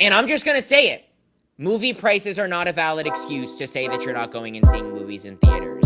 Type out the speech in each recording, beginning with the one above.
And I'm just gonna say it. Movie prices are not a valid excuse to say that you're not going and seeing movies in theaters.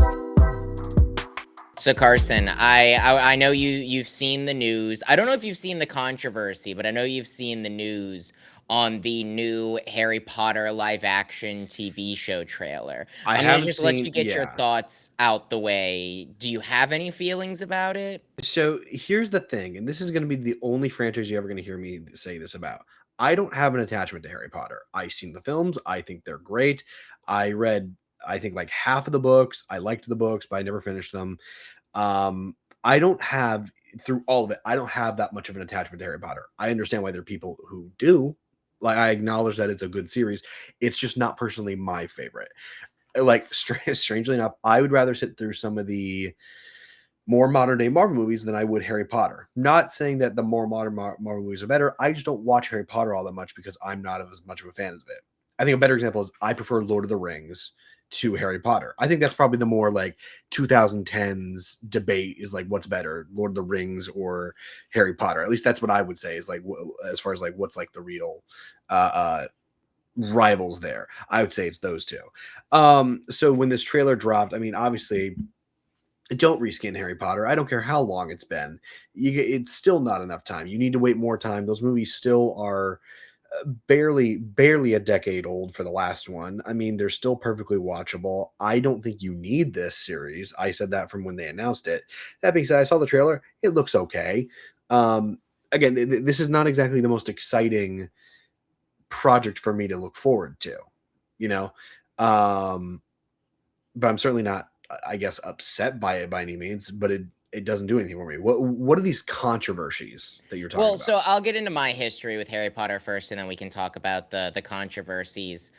So Carson, I know you've seen the news. I don't know if you've seen the controversy, but I know you've seen the news on the new Harry Potter live action TV show trailer. I I'm gonna haven't just let seen you get your yeah. thoughts out the way. Do you have any feelings about it? So here's the thing, and this is going to be the only franchise you're ever going to hear me say this about. I don't have an attachment to Harry Potter. I've seen the films. I think they're great. I read, I think, like half of the books. I liked the books, but I never finished them. I don't have, through all of it, I don't have that much of an attachment to Harry Potter. I understand why there are people who do. Like, I acknowledge that it's a good series. It's just not personally my favorite. Like, strangely enough, I would rather sit through some of the more modern day Marvel movies than I would Harry Potter. Not saying that the more modern Marvel movies are better. I just don't watch Harry Potter all that much because I'm not as much of a fan of it. I think a better example is I prefer Lord of the Rings to Harry Potter. I think that's probably the more like 2010s debate is like what's better, Lord of the Rings or Harry Potter. At least that's what I would say is like as far as like what's like the real rivals there. I would say it's those two. So when this trailer dropped, I mean obviously don't reskin Harry Potter. I don't care how long it's been. It's still not enough time. You need to wait more time. Those movies still are barely a decade old for the last one. I mean, they're still perfectly watchable. I don't think you need this series. I said that from when they announced it. That being said, I saw the trailer. It looks okay. Um, Again, this is not exactly the most exciting project for me to look forward to, you know. Um, but I'm certainly not, I guess, upset by it by any means. But it doesn't do anything for me. What are these controversies that you're talking Well, about? so I'll get into my history with Harry Potter first, and then we can talk about the controversies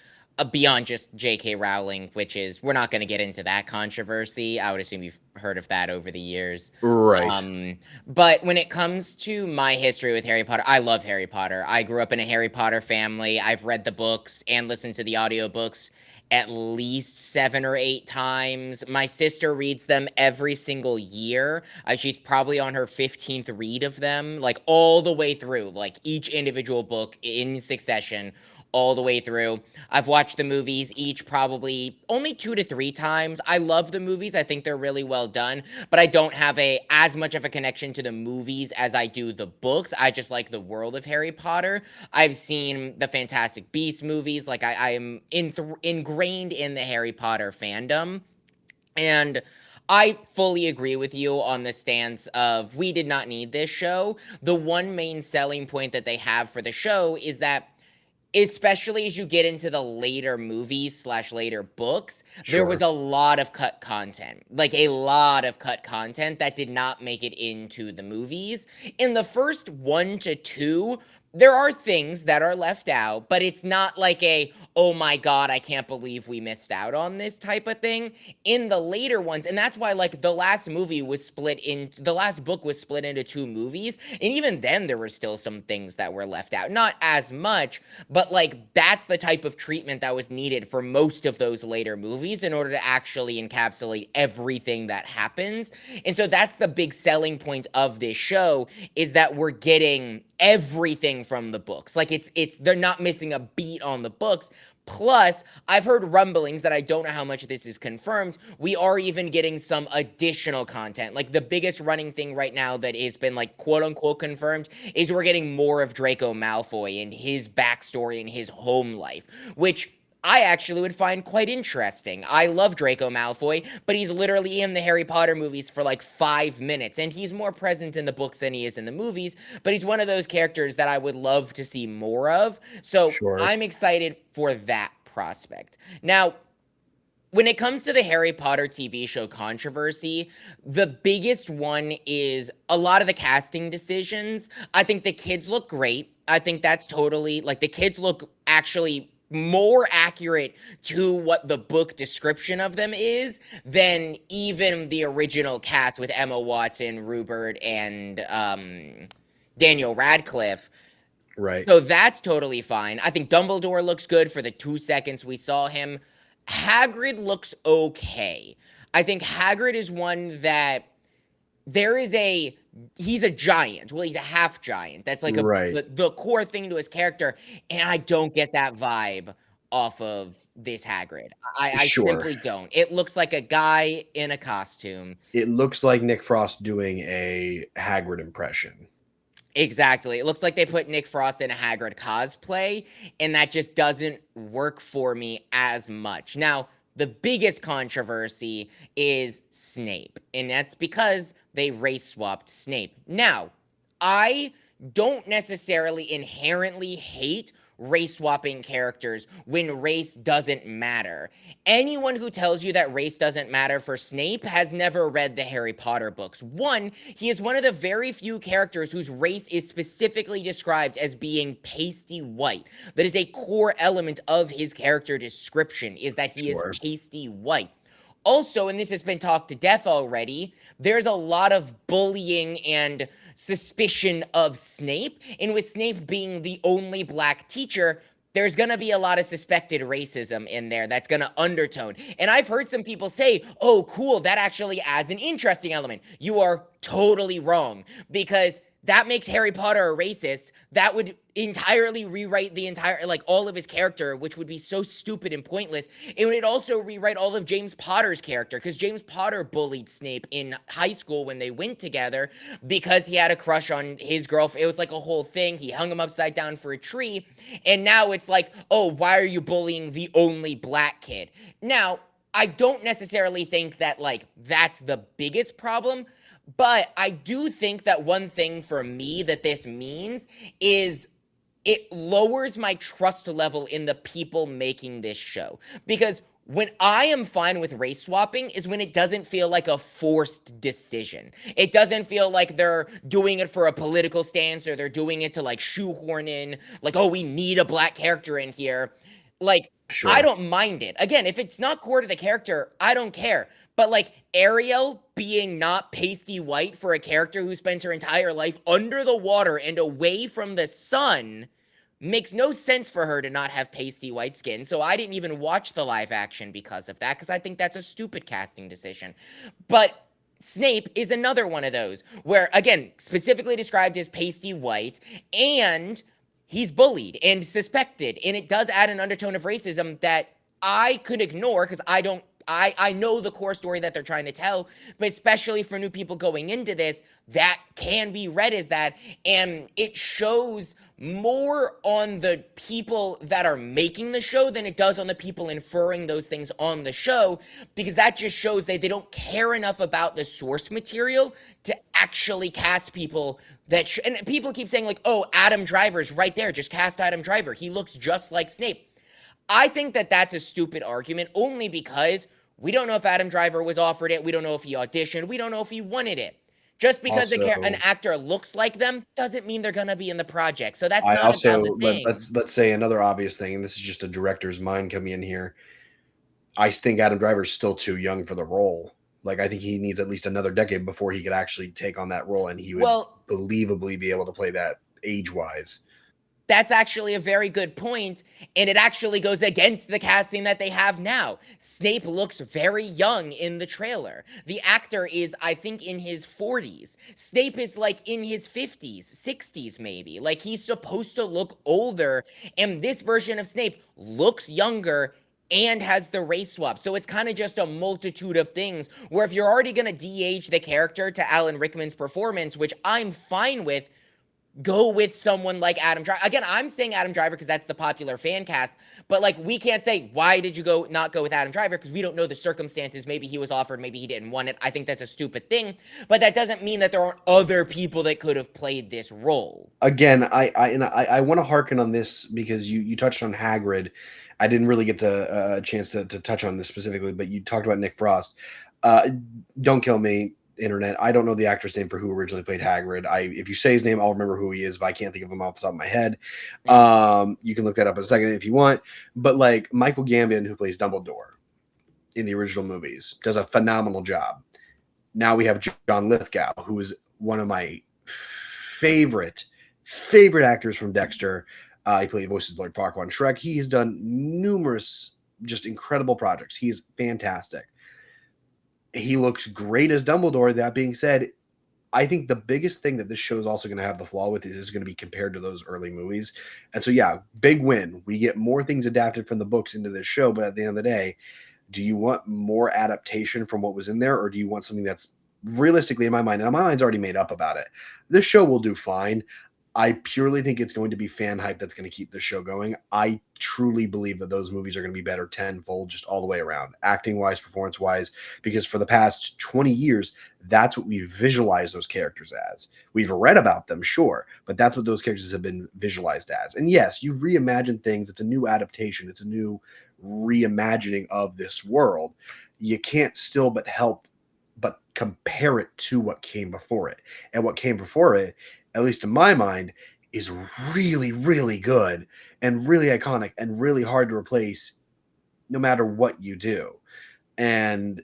beyond just J.K. Rowling, which is we're not going to get into that controversy. I would assume you've heard of that over the years. Right. But when it comes to my history with Harry Potter, I love Harry Potter. I grew up in a Harry Potter family. I've read the books and listened to the audiobooks at least 7 or 8 times. My sister reads them every single year. She's probably on her 15th read of them, like all the way through, like each individual book in succession, all the way through. I've watched the movies each probably only 2 to 3 times. I love the movies. I think they're really well done, but I don't have a as much of a connection to the movies as I do the books. I just like the world of Harry Potter. I've seen the Fantastic Beasts movies. Like I am ingrained in the Harry Potter fandom. And I fully agree with you on the stance of we did not need this show. The one main selling point that they have for the show is that especially as you get into the later movies slash later books, there was Sure. a lot of cut content, like a lot of cut content that did not make it into the movies. In the first one to two, there are things that are left out, but it's not like a, oh my God, I can't believe we missed out on this type of thing. In the later ones, and that's why, like, the last book was split into two movies. And even then, there were still some things that were left out. Not as much, but like that's the type of treatment that was needed for most of those later movies in order to actually encapsulate everything that happens. And so that's the big selling point of this show is that we're getting everything from the books. Like it's they're not missing a beat on the books. Plus, I've heard rumblings that I don't know how much this is confirmed. We are even getting some additional content. Like the biggest running thing right now that has been like quote unquote confirmed is we're getting more of Draco Malfoy and his backstory and his home life, which I actually would find quite interesting. I love Draco Malfoy, but he's literally in the Harry Potter movies for like 5 minutes, and he's more present in the books than he is in the movies, but he's one of those characters that I would love to see more of. So Sure. I'm excited for that prospect. Now, when it comes to the Harry Potter TV show controversy, the biggest one is a lot of the casting decisions. I think the kids look great. I think that's totally like the kids look actually more accurate to what the book description of them is than even the original cast with Emma Watson, Rupert, and Daniel Radcliffe. Right. So that's totally fine. I think Dumbledore looks good for the 2 seconds we saw him. Hagrid looks okay. I think Hagrid is one that there is a he's a giant. Well, he's a half giant. That's like Right. the core thing to his character, and I don't get that vibe off of this Hagrid. I Sure. simply don't. It looks like a guy in a costume. It looks like Nick Frost doing a Hagrid impression. Exactly. It looks like they put Nick Frost in a Hagrid cosplay, and that just doesn't work for me as much. Now, the biggest controversy is Snape, and that's because they race swapped Snape. Now, I don't necessarily inherently hate race swapping characters when race doesn't matter. Anyone who tells you that race doesn't matter for Snape has never read the Harry Potter books. One, he is one of the very few characters whose race is specifically described as being pasty white. That is a core element of his character description, is that he is Sure. pasty white. Also, and this has been talked to death already, there's a lot of bullying and suspicion of Snape. And with Snape being the only black teacher, there's going to be a lot of suspected racism in there that's going to undertone. And I've heard some people say, oh, cool, that actually adds an interesting element. You are totally wrong, because that makes Harry Potter a racist. That would entirely rewrite the entire, like, all of his character, which would be so stupid and pointless. It would also rewrite all of James Potter's character, because James Potter bullied Snape in high school when they went together because he had a crush on his girlfriend. It was like a whole thing. He hung him upside down for a tree. And now it's like, oh, why are you bullying the only black kid? Now, I don't necessarily think that, like, that's the biggest problem. But I do think that one thing for me that this means is it lowers my trust level in the people making this show. Because when I am fine with race swapping is when it doesn't feel like a forced decision. It doesn't feel like they're doing it for a political stance, or they're doing it to, like, shoehorn in, like, oh, we need a black character in here. Like, I Sure. don't mind it. Again, if it's not core to the character, I don't care. But, like, Ariel being not pasty white for a character who spends her entire life under the water and away from the sun makes no sense for her to not have pasty white skin. So I didn't even watch the live action because of that, because I think that's a stupid casting decision. But Snape is another one of those where, again, specifically described as pasty white, and he's bullied and suspected, and it does add an undertone of racism that I could ignore because I know the core story that they're trying to tell, but especially for new people going into this, that can be read as that, and it shows more on the people that are making the show than it does on the people inferring those things on the show, because that just shows that they don't care enough about the source material to actually cast people that and people keep saying, like, oh, Adam Driver's right there, just cast Adam Driver, he looks just like Snape. I think that that's a stupid argument, only because we don't know if Adam Driver was offered it. We don't know if he auditioned. We don't know if he wanted it. Just because an Also, actor looks like them doesn't mean they're going to be in the project. So that's I not a valid also thing. let's say another obvious thing, and this is just a director's mind coming in here. I think Adam Driver's still too young for the role. Like, I think he needs at least another decade before he could actually take on that role, and he would Well, believably be able to play that age-wise. that's actually a very good point, and it actually goes against the casting that they have now. Snape looks very young in the trailer. The actor is, I think, in his 40s. Snape is, like, in his 50s, 60s maybe. Like, he's supposed to look older, and this version of Snape looks younger and has the race swap. So it's kind of just a multitude of things where if you're already going to de-age the character to Alan Rickman's performance, which I'm fine with, go with someone like Adam Driver. Again, I'm saying Adam Driver because that's the popular fan cast, but, like, we can't say, why did you not go with Adam Driver, because we don't know the circumstances. Maybe he was offered, maybe he didn't want it. I think that's a stupid thing, but that doesn't mean that there aren't other people that could have played this role. Again, I want to harken on this because you touched on Hagrid. I didn't really get to a chance to touch on this specifically, but you talked about Nick Frost. Don't kill me, internet. I don't know the actor's name for who originally played Hagrid. If you say his name, I'll remember who he is, but I can't think of him off the top of my head. You can look that up in a second if you want. But, like, Michael Gambon, who plays Dumbledore in the original movies, does a phenomenal job. Now we have John Lithgow, who is one of my favorite actors from Dexter. He played voices Lord Farquaad and Shrek. He has done numerous just incredible projects. He's fantastic. He looks great as Dumbledore. That being said, I think the biggest thing that this show is also going to have the flaw with is going to be compared to those early movies. And so, yeah, big win. We get more things adapted from the books into this show, but at the end of the day, do you want more adaptation from what was in there, or do you want something that's realistically in my mind, and my mind's already made up about it? This show will do fine. I purely think it's going to be fan hype that's going to keep this show going. I truly believe that those movies are going to be better tenfold, just all the way around, acting wise, performance wise, because for the past 20 years, that's what we've visualized those characters as. We've read about them, sure, but that's what those characters have been visualized as. And yes, you reimagine things. It's a new adaptation. It's a new reimagining of this world. You can't still but help but compare it to what came before it. And what came before it, at least in my mind, is really, really good and really iconic and really hard to replace no matter what you do. And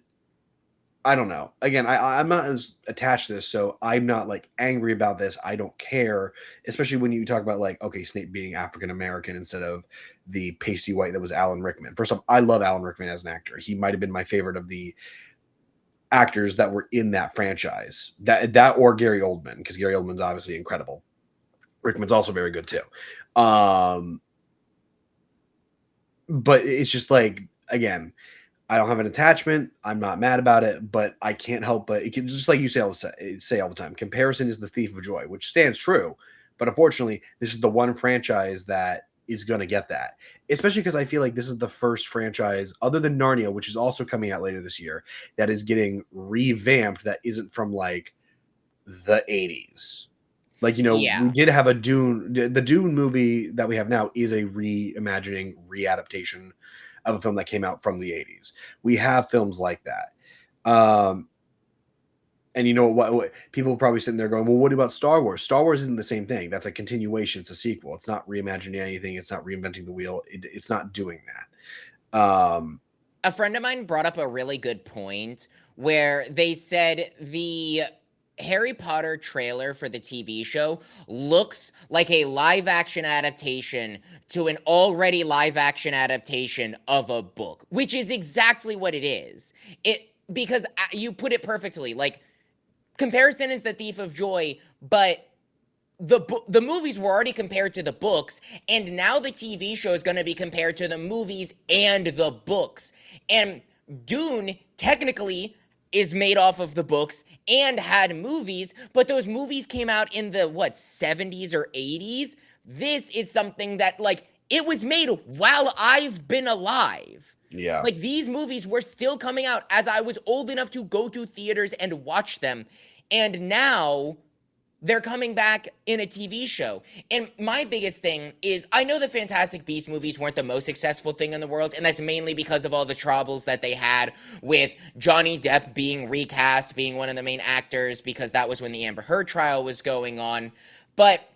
I don't know. Again, I'm not as attached to this, so I'm not like angry about this. I don't care, especially when you talk about like, okay, Snape being African American instead of the pasty white that was Alan Rickman. First off, I love Alan Rickman as an actor. He might have been my favorite of the actors that were in that franchise. That or Gary Oldman, because Gary Oldman's obviously incredible. Rickman's also very good too. But it's just like, again, I don't have an attachment. I'm not mad about it, but I can't help but it can, just like you say all the time. Comparison is the thief of joy, which stands true. But unfortunately, this is the one franchise that is going to get that, especially because I feel like this is the first franchise, other than Narnia, which is also coming out later this year, that is getting revamped. That isn't from like the 80s. Like, we Yeah. did have a Dune. The Dune movie that we have now is a reimagining, readaptation of a film that came out from the 80s. We have films like that. And you know what people are probably sitting there going, well, what about Star Wars? Star Wars isn't the same thing. That's a continuation. It's a sequel. It's not reimagining anything. It's not reinventing the wheel. It's not doing that. A friend of mine brought up a really good point where they said the Harry Potter trailer for the TV show looks like a live action adaptation to an already live action adaptation of a book, which is exactly what it is. Because you put it perfectly. Like, comparison is the thief of joy, but the movies were already compared to the books, and now the TV show is going to be compared to the movies and the books. And Dune technically is made off of the books and had movies, but those movies came out in the 70s or 80s. This is something that, like, it was made while I've been alive. Yeah. Like, these movies were still coming out as I was old enough to go to theaters and watch them. And now they're coming back in a TV show. And my biggest thing is, I know the Fantastic Beasts movies weren't the most successful thing in the world, and that's mainly because of all the troubles that they had with Johnny Depp being recast, being one of the main actors, because that was when the Amber Heard trial was going on. But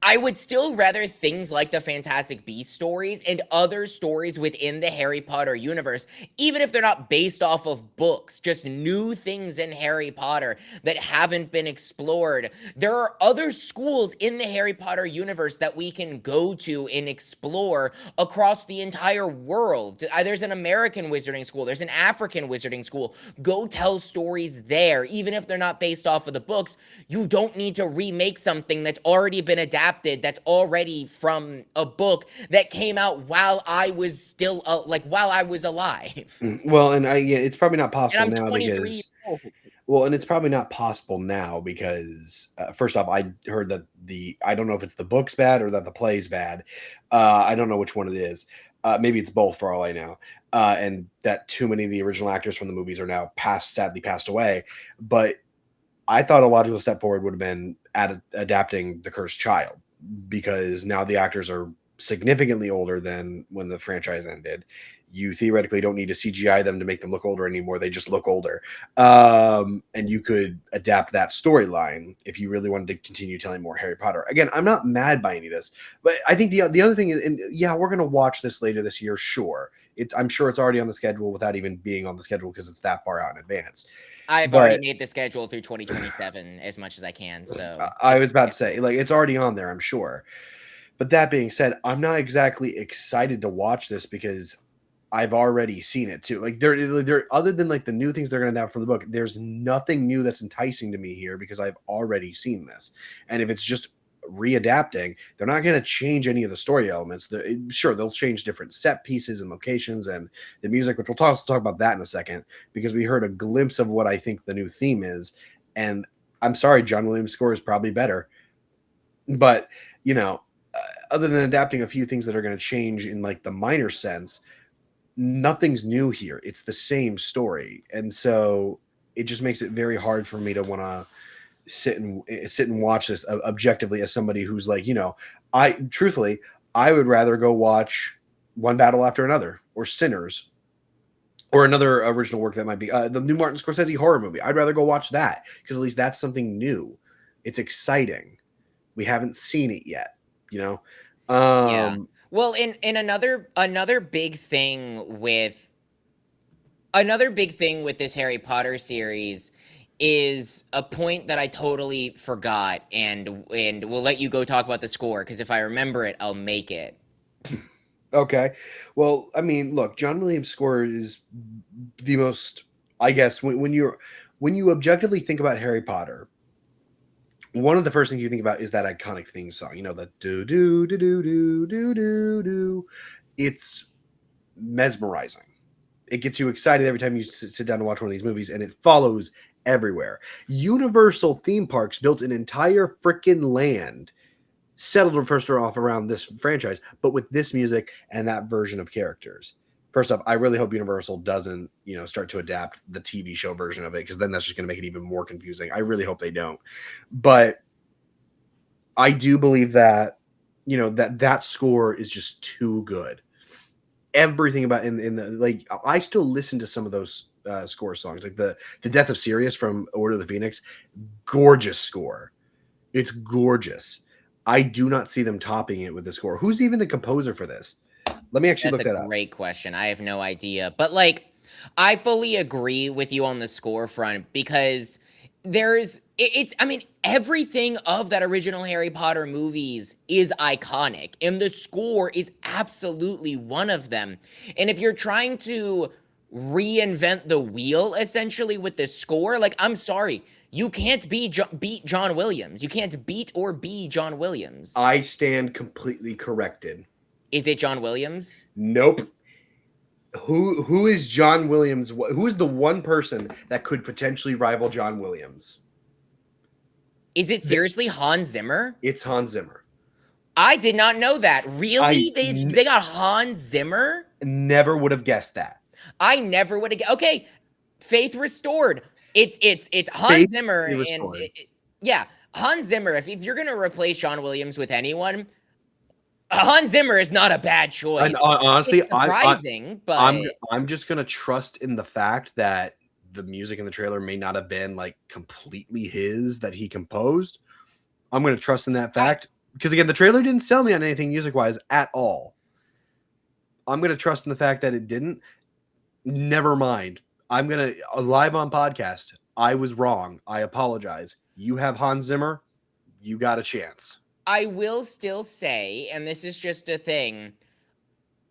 I would still rather things like the Fantastic Beasts stories and other stories within the Harry Potter universe, even if they're not based off of books, just new things in Harry Potter that haven't been explored. There are other schools in the Harry Potter universe that we can go to and explore across the entire world. There's an American wizarding school, there's an African wizarding school. Go tell stories there, even if they're not based off of the books. You don't need to remake something that's already been adapted, that's already from a book that came out while I was still while I was alive. Well, and it's probably not And possible I'm now 23 years because old. well, and it's probably not possible now because first off, I heard that I don't know if it's the book's bad or that the play's bad. I don't know which one it is. Maybe it's both for all I know. And that too many of the original actors from the movies are now sadly passed away. But I thought a logical step forward would have been adapting The Cursed Child, because now the actors are significantly older than when the franchise ended. You theoretically don't need to CGI them to make them look older anymore. They just look older. And you could adapt that storyline if you really wanted to continue telling more Harry Potter. Again, I'm not mad by any of this, but I think the other thing is, and yeah, we're going to watch this later this year. Sure. I'm sure it's already on the schedule without even being on the schedule because it's that far out in advance. I've already But made the schedule through 2027 as much as I can, so I it's was about to say, like, it's already on there, I'm sure. But that being said, I'm not exactly excited to watch this because I've already seen it too. Like they're other than like the new things they're going to adapt from the book, there's nothing new that's enticing to me here because I've already seen this. And if it's just readapting, they're not going to change any of the story elements. Sure, they'll change different set pieces and locations and the music, which we'll talk about that in a second because we heard a glimpse of what I think the new theme is. And I'm sorry, John Williams' score is probably better, but you know, other than adapting a few things that are going to change in like the minor sense, nothing's new here. It's the same story, and so it just makes it very hard for me to want to sit and watch this objectively as somebody who's like, I truthfully, I would rather go watch One Battle After Another or Sinners or another original work that might be the new Martin Scorsese horror movie. I'd rather go watch that because at least that's something new. It's exciting. We haven't seen it yet, you know. Yeah. Well, in another big thing with this Harry Potter series is a point that I totally forgot, and we'll let you go talk about the score because if I remember it, I'll make it. Okay. Well, I mean, look, John Williams' score is the most, I guess, when you objectively think about Harry Potter, one of the first things you think about is that iconic theme song. You know, the do do do do do do do do. It's mesmerizing. It gets you excited every time you sit down to watch one of these movies, and it follows everywhere. Universal theme parks built an entire freaking land settled first off around this franchise, but with this music and that version of characters. First off, I really hope Universal doesn't, start to adapt the TV show version of it because then that's just going to make it even more confusing. I really hope they don't. But I do believe that, that score is just too good. Everything about in the like, I still listen to some of those score songs, like the Death of Sirius from Order of the Phoenix. Gorgeous score. It's gorgeous. I do not see them topping it with the score. Who's even the composer for this? Let me actually look that up. That's a great question. I have no idea. But I fully agree with you on the score front because everything of that original Harry Potter movies is iconic and the score is absolutely one of them. And if you're trying to reinvent the wheel essentially with the score, I'm sorry, you can't beat John Williams. You can't beat or be John Williams. I stand completely corrected. Is it John Williams? Nope. Who is John Williams? Who is the one person that could potentially rival John Williams? Is it seriously Hans Zimmer? It's Hans Zimmer. I did not know that. Really? They got Hans Zimmer? Never would have guessed that. I never would have. Okay, faith restored. It's Hans Zimmer and yeah, Hans Zimmer. If you're gonna replace John Williams with anyone, Hans Zimmer is not a bad choice. And honestly, it's surprising, but I'm just gonna trust in the fact that the music in the trailer may not have been completely his that he composed. I'm gonna trust in that fact because again, the trailer didn't sell me on anything music wise at all. I'm gonna trust in the fact that it didn't. Never mind. I'm gonna live on podcast. I was wrong. I apologize. You have Hans Zimmer. You got a chance. I will still say, and this is just a thing,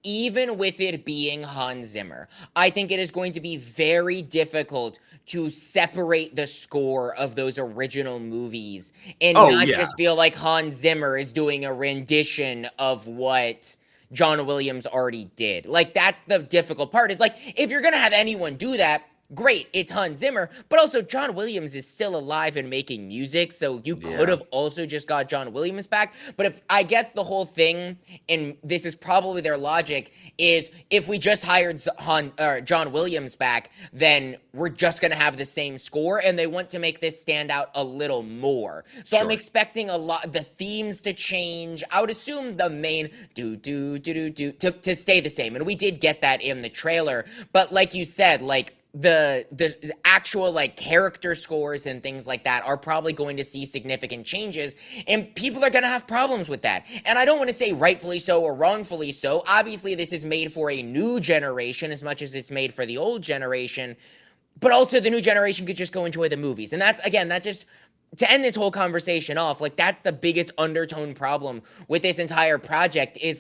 even with it being Hans Zimmer, I think it is going to be very difficult to separate the score of those original movies and just feel like Hans Zimmer is doing a rendition of what John Williams already did. That's the difficult part is if you're going to have anyone do that, great, it's Hans Zimmer, but also John Williams is still alive and making music, so you could have also just got John Williams back. But I guess the whole thing, and this is probably their logic, is if we just hired John Williams back, then we're just going to have the same score, and they want to make this stand out a little more. So I'm expecting the themes to change. I would assume the main to stay the same, and we did get that in the trailer, but like you said, the actual character scores and things like that are probably going to see significant changes, and people are going to have problems with that. And I don't want to say rightfully so or wrongfully so. Obviously, this is made for a new generation as much as it's made for the old generation, but also the new generation could just go enjoy the movies. And that's just to end this whole conversation off, that's the biggest undertone problem with this entire project is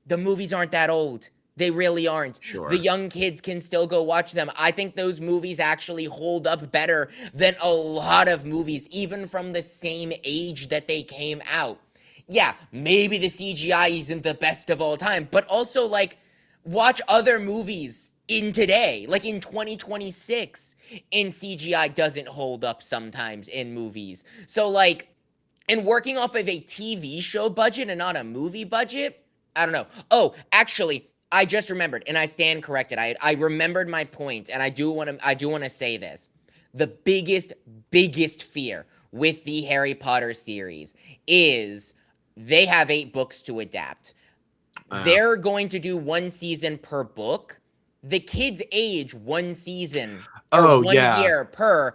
the movies aren't that old. They really aren't. The Sure. young kids can still go watch them. I think those movies actually hold up better than a lot of movies, even from the same age that they came out. Yeah, maybe the CGI isn't the best of all time, but also, like, watch other movies in today, like in 2026, and CGI doesn't hold up sometimes in movies. So, like, and working off of a TV show budget and not a movie budget, I don't know. Oh, actually, I just remembered, and I stand corrected. I remembered my point, and I do want to say this. The biggest fear with the Harry Potter series is they have 8 books to adapt. Uh, They're going to do one season per book. The kids age one season or oh one yeah. year per.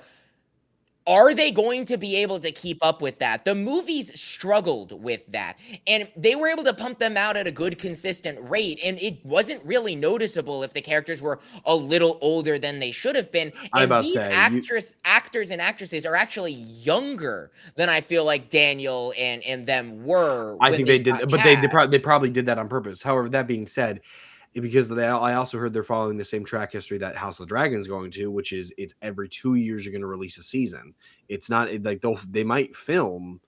Are they going to be able to keep up with that? The movies struggled with that, and they were able to pump them out at a good, consistent rate, and it wasn't really noticeable if the characters were a little older than they should have been. I And about to these say you. actors and actresses are actually younger than I feel like Daniel and them were I when think they they got did, but they cast. probably did that on purpose. However, that being said, because I also heard they're following the same track history that House of the Dragon is going to, which is it's every 2 years you're going to release a season. It's not like they might film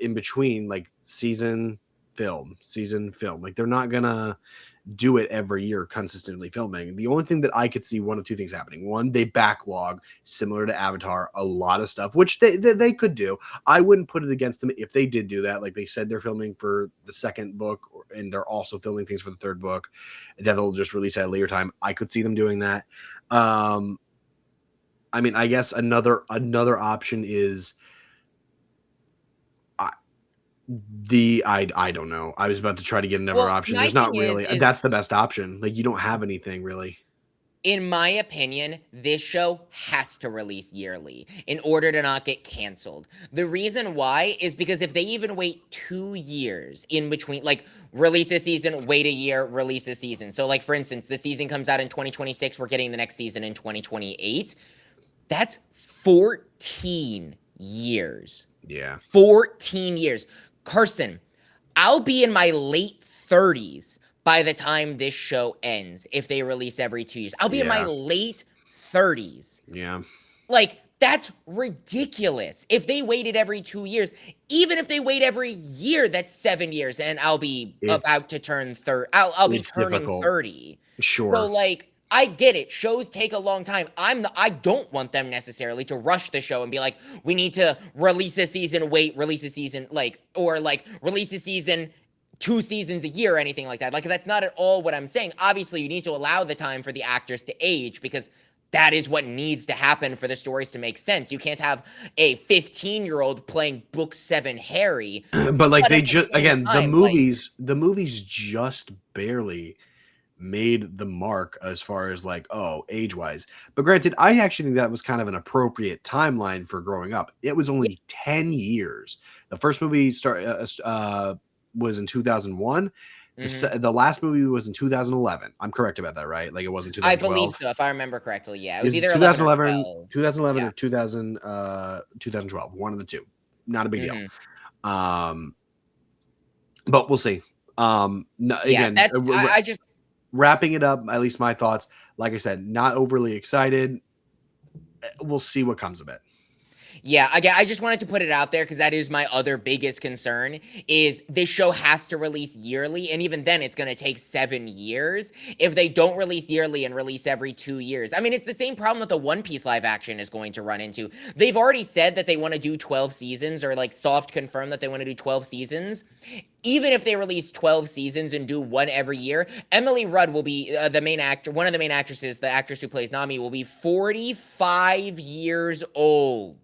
in between, like season film. Like they're not gonna do it every year consistently filming. The only thing that I could see one of two things happening. One, they backlog similar to Avatar a lot of stuff, which they could do. I wouldn't put it against them if they did do that. Like they said they're filming for the second book and they're also filming things for the third book that they'll just release at a later time. I could see them doing that. I mean, I guess another option is I don't know. I was about to try to get another Well, option. my There's thing not is really. is That's the best option. Like you don't have anything really. in my opinion, this show has to release yearly in order to not get canceled. The reason why is because if they even wait 2 years in between, like release a season, wait a year, release a season. So, like for instance, the season comes out in 2026, we're getting the next season in 2028. That's 14 years. Yeah. 14 years. Carson, I'll be in my late 30s by the time this show ends if they release every 2 years. I'll be in my Yeah. late 30s. Yeah. Like, that's ridiculous. If they waited every 2 years, even if they wait every year, that's 7 years, and I'll be It's about to turn 30. I'll be it's turning difficult. 30. So, Sure. like, I get it. Shows take a long time. I don't want them necessarily to rush the show and be like, we need to release a season, wait, release a season, like, or like release a season 2 seasons a year or anything like that. Like, that's not at all what I'm saying. Obviously, you need to allow the time for the actors to age because that is what needs to happen for the stories to make sense. You can't have a 15-year-old playing Book 7 Harry. But like But they at the just same again time, like, the movies just barely made the mark as far as like age wise. But granted, I actually think that was kind of an appropriate timeline for growing up. It was yeah, only 10 years. The first movie was in 2001. mhm. The last movie was in 2011. I'm correct about that, right? Like it wasn't I believe 2012. so, if I remember correctly. Yeah, it was Is either 11 or 2011, 12. 2011 Yeah. or 2012, one of the two. Not a big deal. Mhm. Um, but we'll see. No, Yeah, again, that's I just wrapping it up, at least my thoughts. Like I said, not overly excited. We'll see what comes of it. Yeah, again, I just wanted to put it out there because that is my other biggest concern is this show has to release yearly, and even then it's going to take 7 years if they don't release yearly and release every 2 years. I mean, it's the same problem that the One Piece live action is going to run into. They've already said that they want to do 12 seasons or like soft confirm that they want to do 12 seasons. Even if they release 12 seasons and do one every year, Emily Rudd will be the main actor, one of the main actresses, the actress who plays Nami, will be 45 years old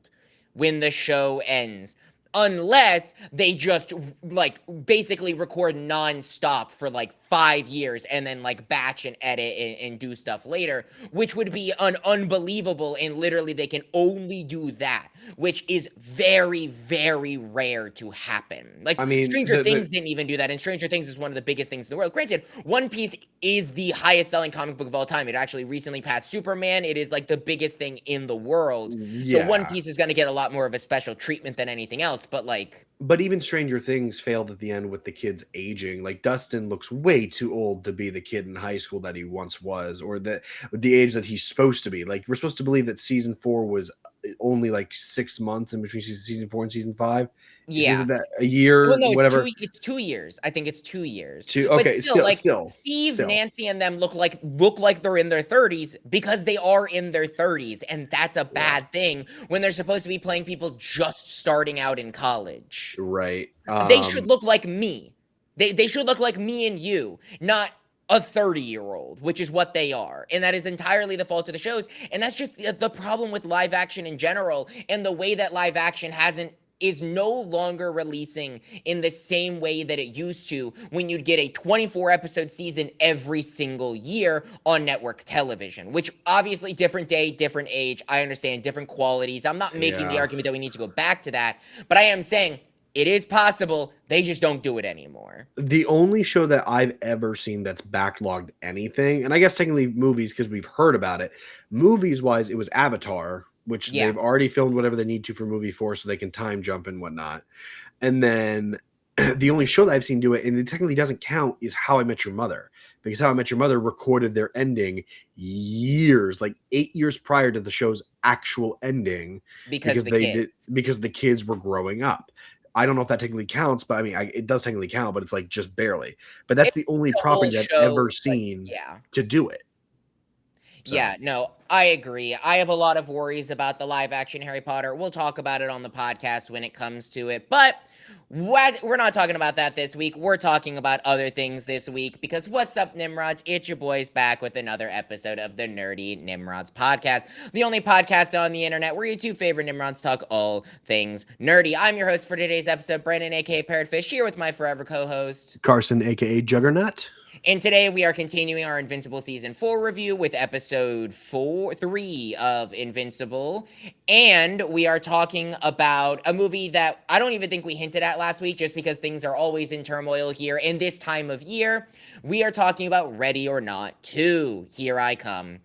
when the show ends. Unless they just like basically record nonstop for like 5 years and then like batch and edit and do stuff later, which would be unbelievable. And literally, they can only do that, which is very, very rare to happen. Like I mean, Stranger Things didn't even do that, and Stranger Things is one of the biggest things in the world. Granted, One Piece is the highest selling comic book of all time. It actually recently passed Superman. It is like the biggest thing in the world. So One yeah, Piece is going to get a lot more of a special treatment than anything else. else, but like, But even Stranger Things failed at the end with the kids aging. Like Dustin looks way too old to be the kid in high school that he once was, or the age that he's supposed to be. Like we're supposed to believe that season 4 was only like 6 months in between season 4 and season 5. Is yeah. it that a Well, year, no, whatever? it's 2 years. I think it's 2 years. Two. But Okay, still, like, Steve, still. Nancy, and them look like they're in their 30s because they are in their 30s, and that's a Yeah. bad thing when they're supposed to be playing people just starting out in college. Right. They should look like me. They should look like me and you, not a 30-year-old, which is what they are. And that is entirely the fault of the shows. And that's just the problem with live action in general, and the way that live action is no longer releasing in the same way that it used to when you'd get a 24 episode season every single year on network television, which obviously different day, different age. I understand different qualities. I'm not making the Yeah. argument that we need to go back to that, but I am saying it is possible. They just don't do it anymore. The only show that I've ever seen that's backlogged anything, and I guess technically movies because we've heard about it, movies wise, it was Avatar, which Yeah. they've already filmed whatever they need to for movie 4 so they can time jump and whatnot. And then the only show that I've seen do it, and it technically doesn't count, is How I Met Your Mother. Because How I Met Your Mother recorded their ending years, like 8 years prior to the show's actual ending, Because the kids. because the kids were growing up. I don't know if that technically counts, but I mean, it does technically count, but it's like just barely. But that's It's the only the whole property I've show, ever but seen yeah. to do it. So. Yeah, no, I agree. I have a lot of worries about the live action Harry Potter. We'll talk about it on the podcast when it comes to it. But we're not talking about that this week. We're talking about other things this week because what's up, Nimrods? It's your boys back with another episode of the Nerdy Nimrods podcast, the only podcast on the internet where your two favorite Nimrods talk all things nerdy. I'm your host for today's episode, Brandon, aka Parrotfish, here with my forever co-host, Carson, aka Juggernaut. And today we are continuing our Invincible Season 4 review with episode 3 of Invincible. And we are talking about a movie that I don't even think we hinted at last week just because things are always in turmoil here in this time of year. We are talking about Ready or Not 2. Here I come.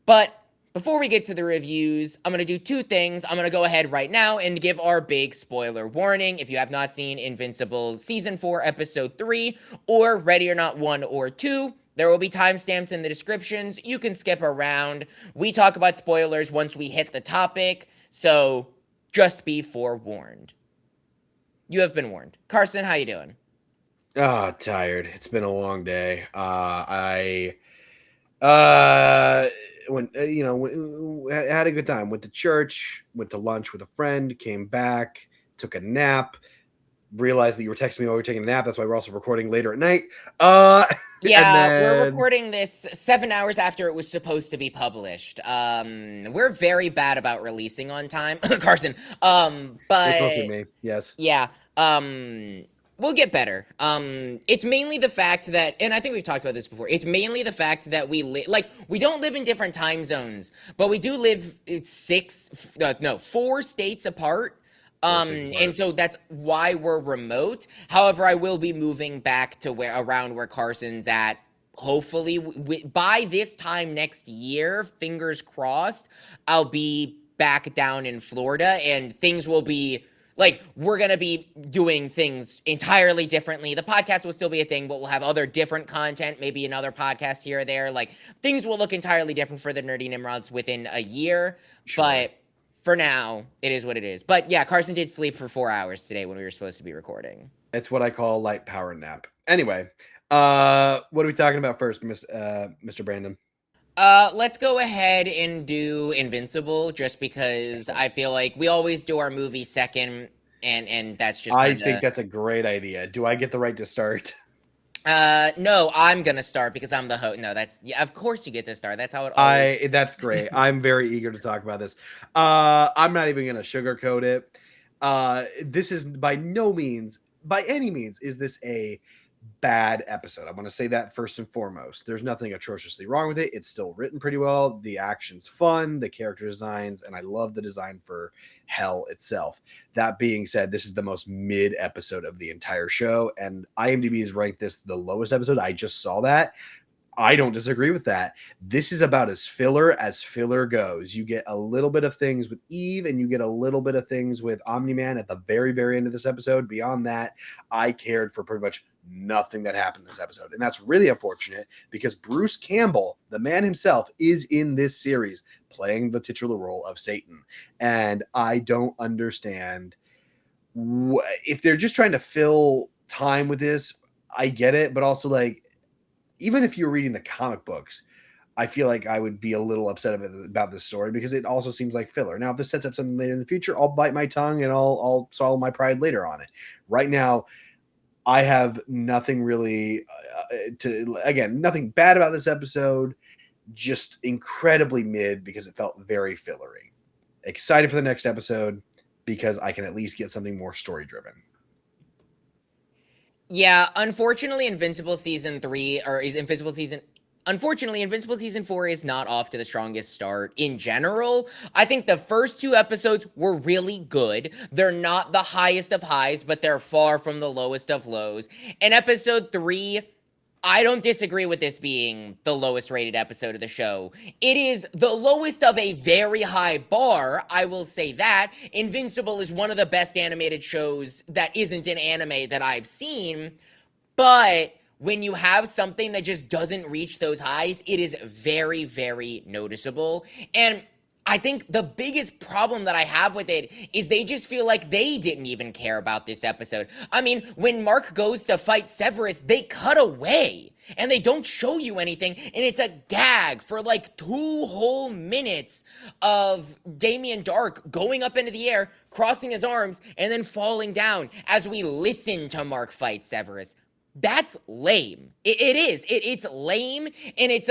But before we get to the reviews, I'm going to do two things. I'm going to go ahead right now and give our big spoiler warning. If you have not seen Invincible Season 4, Episode 3, or Ready or Not 1 or 2, there will be timestamps in the descriptions. You can skip around. We talk about spoilers once we hit the topic, so just be forewarned. You have been warned. Carson, how you doing? Oh, tired. It's been a long day. When had a good time. Went to church, went to lunch with a friend, came back, took a nap, realized that you were texting me while we were taking a nap. That's why we're also recording later at night. Yeah, and we're then recording this 7 hours after it was supposed to be published. We're very bad about releasing on time, Carson. it's But mostly me. Yes. yeah, we'll get better. It's mainly the fact that, and I think we've talked about this before. It's mainly the fact that we don't live in different time zones, but we do live 4 states apart. And so that's why we're remote. However, I will be moving back to around where Carson's at. Hopefully, by this time next year, fingers crossed, I'll be back down in Florida, and things will be like we're gonna be doing things entirely differently. The podcast will still be a thing, but we'll have other different content, maybe another podcast here or there. Like things will look entirely different for the Nerdy Nimrods within a year, Sure. but for now, it is what it is. But yeah, Carson did sleep for 4 hours today when we were supposed to be recording. It's what I call a light power nap. Anyway, what are we talking about first, Mr. Brandon? Let's go ahead and do Invincible, just because I feel like we always do our movie second, and that's just I think that's a great idea. Do I get the right to start? No, I'm gonna start because I'm the host. No, of course you get to start. That's how it always. That's great. I'm very eager to talk about this. I'm not even gonna sugarcoat it. This is by any means, is this a bad episode. I'm going to say that first and foremost. There's nothing atrociously wrong with it. It's still written pretty well. The action's fun, the character designs, and I love the design for Hell itself. That being said, this is the most mid episode of the entire show, and IMDb has ranked this the lowest episode. I just saw that. I don't disagree with that. This is about as filler goes. You get a little bit of things with Eve, and you get a little bit of things with Omni-Man at the very, very end of this episode. Beyond that, I cared for pretty much nothing that happened in this episode. And that's really unfortunate because Bruce Campbell, the man himself, is in this series playing the titular role of Satan. And I don't understand if they're just trying to fill time with this. I get it, but also like, even if you're reading the comic books, I feel like I would be a little upset about this story because it also seems like filler. Now, if this sets up something later in the future, I'll bite my tongue and I'll swallow my pride later on it. Right now, I have nothing really nothing bad about this episode, just incredibly mid because it felt very fillery. Excited for the next episode because I can at least get something more story driven. Yeah, unfortunately, Invincible Season 3, or is Invincible Season... Unfortunately, Invincible Season 4 is not off to the strongest start in general. I think the first 2 episodes were really good. They're not the highest of highs, but they're far from the lowest of lows. And episode 3... I don't disagree with this being the lowest rated episode of the show. It is the lowest of a very high bar, I will say that. Invincible is one of the best animated shows that isn't an anime that I've seen, but when you have something that just doesn't reach those highs, it is very, very noticeable. And I think the biggest problem that I have with it is they just feel like they didn't even care about this episode. I mean, when Mark goes to fight Severus, they cut away and they don't show you anything, and it's a gag for like 2 whole minutes of Damien Dark going up into the air, crossing his arms, and then falling down as we listen to Mark fight Severus. That's lame. It is. It's lame, and it's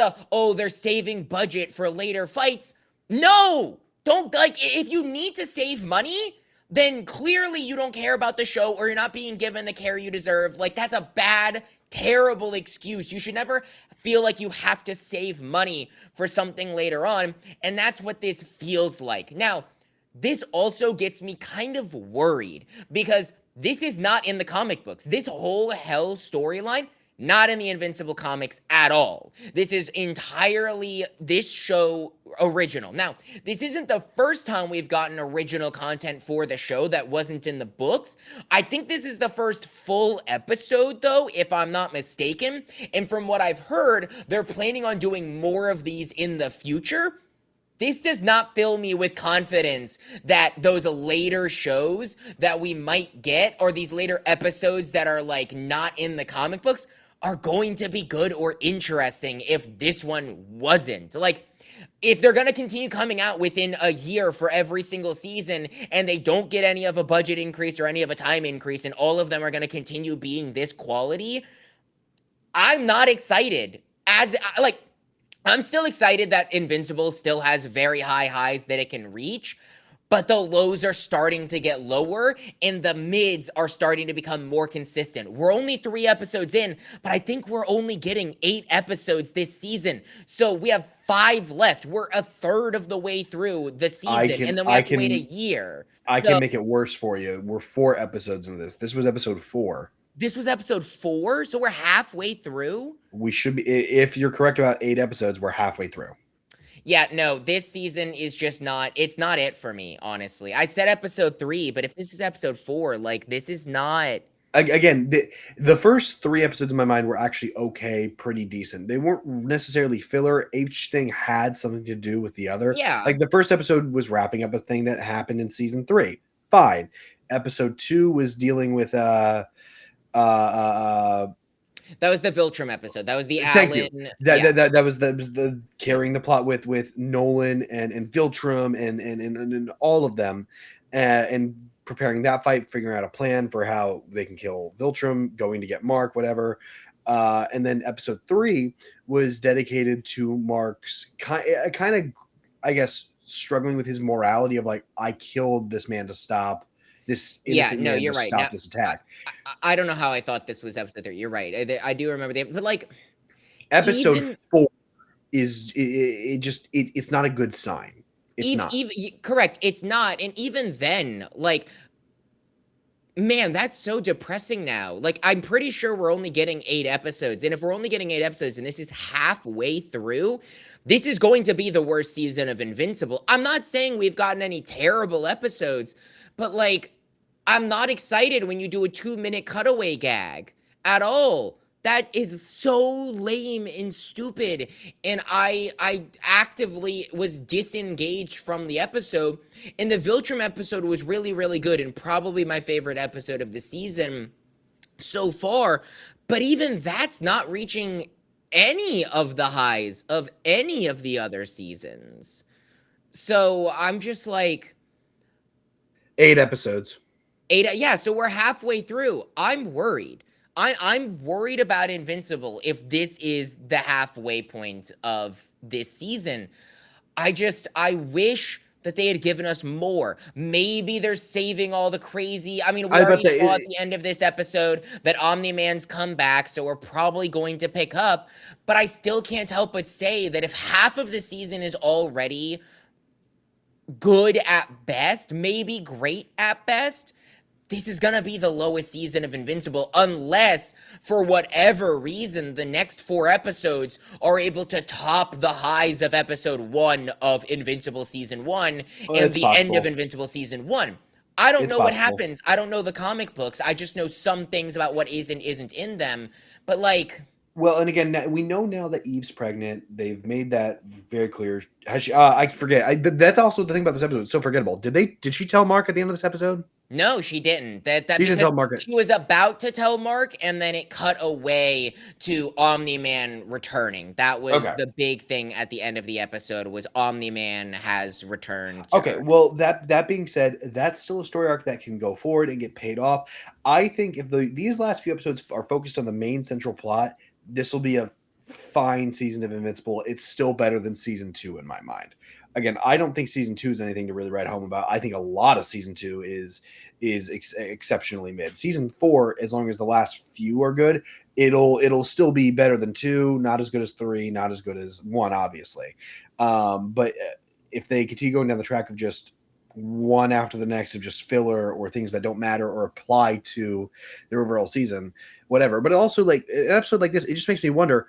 they're saving budget for later fights. No! Don't, like, if you need to save money, then clearly you don't care about the show or you're not being given the care you deserve. Like, that's a bad, terrible excuse. You should never feel like you have to save money for something later on, and that's what this feels like. Now, this also gets me kind of worried because this is not in the comic books. This whole Hell storyline, not in the Invincible comics at all. This is entirely this show original. Now, this isn't the first time we've gotten original content for the show that wasn't in the books. I think this is the first full episode, though, if I'm not mistaken. And from what I've heard, they're planning on doing more of these in the future. This does not fill me with confidence that those later shows that we might get, or these later episodes that are like not in the comic books, are going to be good or interesting if this one wasn't. Like, if they're going to continue coming out within a year for every single season and they don't get any of a budget increase or any of a time increase and all of them are going to continue being this quality, I'm not excited. I'm still excited that Invincible still has very high highs that it can reach, but the lows are starting to get lower and the mids are starting to become more consistent. We're only 3 episodes in, but I think we're only getting 8 episodes this season. So we have 5 left. We're a third of the way through the season, and then we have to wait a year. I can make it worse for you. We're 4 episodes into this. This was episode 4. This was episode 4, so we're halfway through? We should be, if you're correct about 8 episodes, we're halfway through. Yeah, no, this season is just not, it's not it for me, honestly. I said episode 3, but if this is episode 4, like, this is not... Again, the first 3 episodes in my mind were actually okay, pretty decent. They weren't necessarily filler. Each thing had something to do with the other. Yeah. Like, the first episode was wrapping up a thing that happened in season 3. Fine. Episode 2 was dealing with... that was the Viltrum episode. That was the Thank Alan. You. That was the carrying the plot with Nolan and Viltrum and all of them, and preparing that fight, figuring out a plan for how they can kill Viltrum, going to get Mark, whatever. And then episode 3 was dedicated to Mark's kind of, I guess, struggling with his morality of like, I killed this man to stop this innocent man you're to right. stop this attack. I don't know how I thought this was episode 3. You're right. I do remember that, but like episode 4 is it's not a good sign. It's not. Correct. It's not. And even then, like, Man, that's so depressing now. Like, I'm pretty sure we're only getting 8 episodes, and if we're only getting 8 episodes and this is halfway through, this is going to be the worst season of Invincible. I'm not saying we've gotten any terrible episodes, but, like, I'm not excited when you do a 2-minute cutaway gag at all. That is so lame and stupid, and I actively was disengaged from the episode. And the Viltrum episode was really, really good and probably my favorite episode of the season so far. But even that's not reaching any of the highs of any of the other seasons. So I'm just like, 8 episodes. 8, yeah, so we're halfway through. I'm worried. I'm worried about Invincible if this is the halfway point of this season. I wish that they had given us more. Maybe they're saving all the crazy. I mean, we I was about to already saw say, at the end of this episode that Omni-Man's come back, so we're probably going to pick up. But I still can't help but say that if half of the season is already good at best, maybe great at best, this is gonna be the lowest season of Invincible unless, for whatever reason, the next 4 episodes are able to top the highs of episode 1 of Invincible season 1 well, and it's the end of possible. Invincible season 1. I don't It's know what possible. happens. I don't know the comic books. I just know some things about what is and isn't in them. But, like, Well, and again, we know now that Eve's pregnant. They've made that very clear. Has she? I forget. But that's also the thing about this episode. It's so forgettable. Did she tell Mark at the end of this episode? no, she didn't. That She didn't because tell Mark. she was about to tell Mark, and then it cut away to Omni-Man returning. That was Okay. the big thing at the end of the episode, was Omni-Man has returned to Okay. Earth. Well, that being said, that's still a story arc that can go forward and get paid off. I think if these last few episodes are focused on the main central plot, this will be a fine season of Invincible. It's still better than season 2 in my mind. Again, I don't think season 2 is anything to really write home about. I think a lot of season 2 is exceptionally mid. Season 4, as long as the last few are good, it'll still be better than 2, not as good as 3, not as good as 1, obviously. But if they continue going down the track of just one after the next of just filler or things that don't matter or apply to their overall season, whatever. But also, like an episode like this, it just makes me wonder,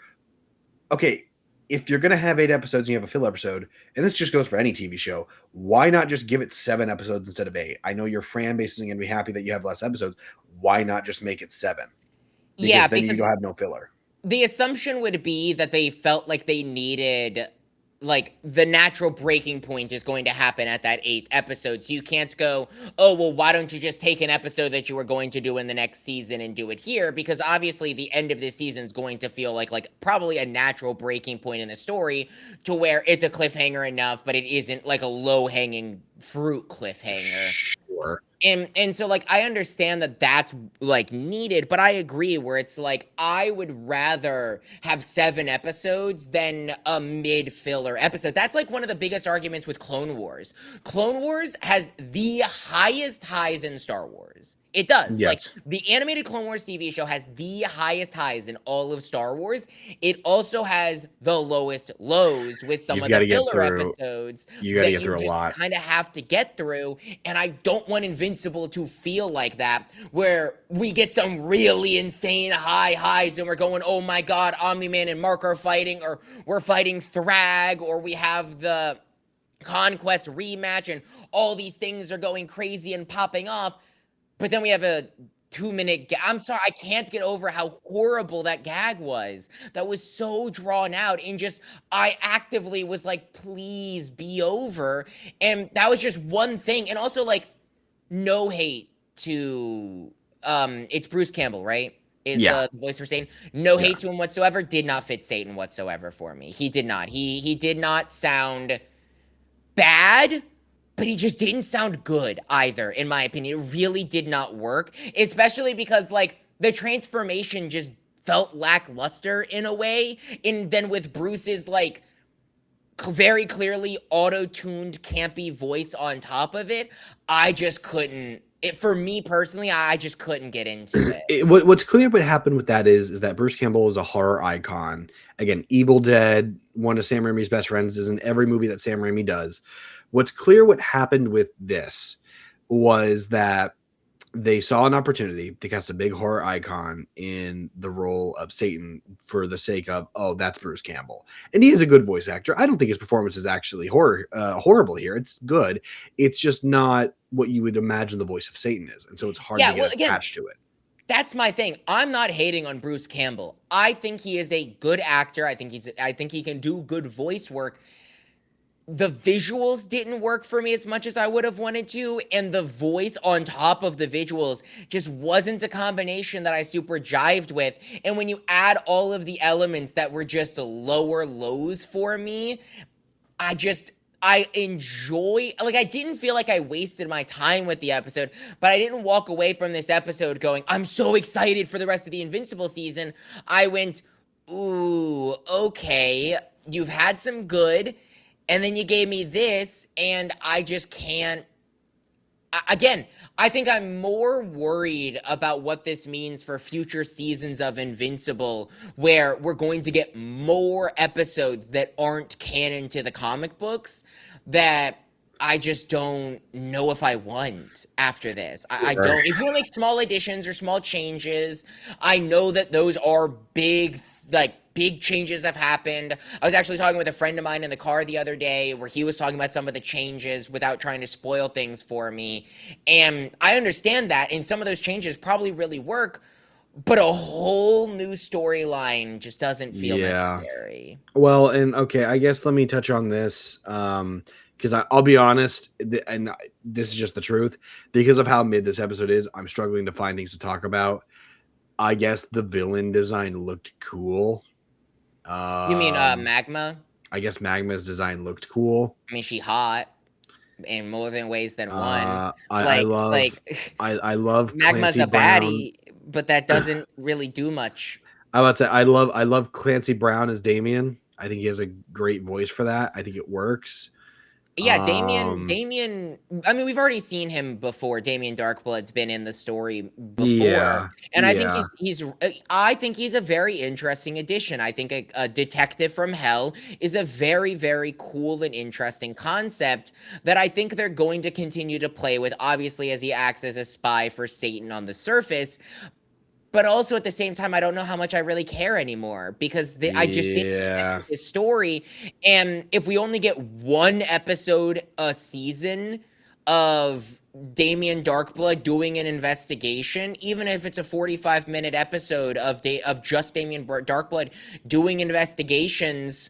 okay, if you're going to have 8 episodes and you have a filler episode, and this just goes for any TV show, why not just give it 7 episodes instead of 8? I know your fan base isn't going to be happy that you have less episodes. Why not just make it 7? Yeah, Because then you because don't have no filler. the assumption would be that they felt like they needed, like, the natural breaking point is going to happen at that 8th episode. So you can't go, oh, well, why don't you just take an episode that you were going to do in the next season and do it here? Because obviously the end of this season is going to feel like probably a natural breaking point in the story, to where it's a cliffhanger enough, but it isn't like a low-hanging fruit cliffhanger. Sure. And so, like, I understand that that's, like, needed, but I agree where it's like, I would rather have 7 episodes than a mid-filler episode. That's, like, one of the biggest arguments with Clone Wars. Clone Wars has the highest highs in Star Wars. It does. Like, Yes. the animated Clone Wars TV show has the highest highs in all of Star Wars. It also has the lowest lows with some You've of got the to get filler through. episodes You got to that get you through a just lot. kind of have to get through. And I don't want Invincible to feel like that, where we get some really insane highs and we're going, oh my god, Omni-Man and Mark are fighting, or we're fighting Thrag, or we have the Conquest rematch and all these things are going crazy and popping off. But then we have a 2-minute I'm sorry, I can't get over how horrible that gag was. That was so drawn out, and just, I actively was like, please be over. And that was just one thing. And also, like, no hate to it's Bruce Campbell, right? Is Yeah. the voice for Satan. No Yeah. hate to him whatsoever. Did not fit Satan whatsoever for me. He did not. He did not sound bad, but he just didn't sound good either, in my opinion. It really did not work, especially because, like, the transformation just felt lackluster in a way. And then with Bruce's, like, very clearly auto-tuned campy voice on top of it, I just couldn't, for me personally, I just couldn't get into it. What's clear what happened with that is that Bruce Campbell is a horror icon. Again, Evil Dead, one of Sam Raimi's best friends, is in every movie that Sam Raimi does. What's clear what happened with this was that they saw an opportunity to cast a big horror icon in the role of Satan for the sake of, oh, that's Bruce Campbell, and he is a good voice actor. I don't think his performance is actually horrible here. It's good. It's just not what you would imagine the voice of Satan is, and so it's hard to Yeah, get well, again, attached to it. that's my thing. I'm not hating on Bruce Campbell. I think he is a good actor. I think he can do good voice work. The visuals didn't work for me as much as I would have wanted to, and the voice on top of the visuals just wasn't a combination that I super jived with. And when you add all of the elements that were just lower lows for me, I enjoy, like, I didn't feel like I wasted my time with the episode, but I didn't walk away from this episode going, I'm so excited for the rest of the Invincible season. I went, ooh, okay, you've had some good, and then you gave me this, and I just can't. Again, I think I'm more worried about what this means for future seasons of Invincible, where we're going to get more episodes that aren't canon to the comic books, that I just don't know if I want after this. I Sure. don't. If you don't make small additions or small changes, I know that those are big, like, big changes have happened. I was actually talking with a friend of mine in the car the other day where he was talking about some of the changes without trying to spoil things for me. And I understand that, and some of those changes probably really work, but a whole new storyline just doesn't feel Yeah. necessary. Well, and okay, I guess let me touch on this because I'll be honest, and this is just the truth. Because of how mid this episode is, I'm struggling to find things to talk about. I guess the villain design looked cool. You mean Um, Magma? I guess Magma's design looked cool. I mean, she hot in more than ways than one. I Like, love like I love Magma's Clancy a Brown. baddie, but that doesn't really do much. I would say I love Clancy Brown as Damien. I think he has a great voice for that. I think it works. Yeah, Um, I mean, we've already seen him before. Damien Darkblood's been in the story before, yeah, and I think yeah. I think he's a very interesting addition. I think a detective from hell is a very, very cool and interesting concept that I think they're going to continue to play with, obviously, as he acts as a spy for Satan on the surface. But also at the same time, I don't know how much I really care anymore because I just think Yeah, this story, and if we only get one episode a season of Damien Darkblood doing an investigation, even if it's a 45-minute episode of just Damien Darkblood doing investigations,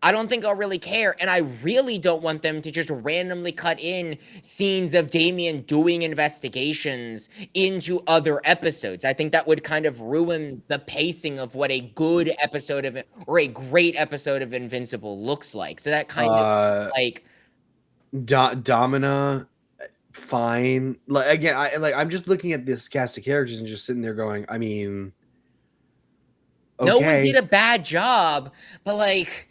I don't think I'll really care. And I really don't want them to just randomly cut in scenes of Damien doing investigations into other episodes. I think that would kind of ruin the pacing of what a good episode of it or a great episode of Invincible looks like. So that kind of uh, like, Domina, fine. Like again, I'm just looking at this cast of characters and just sitting there going, I mean, no one did okay, a bad job, but like,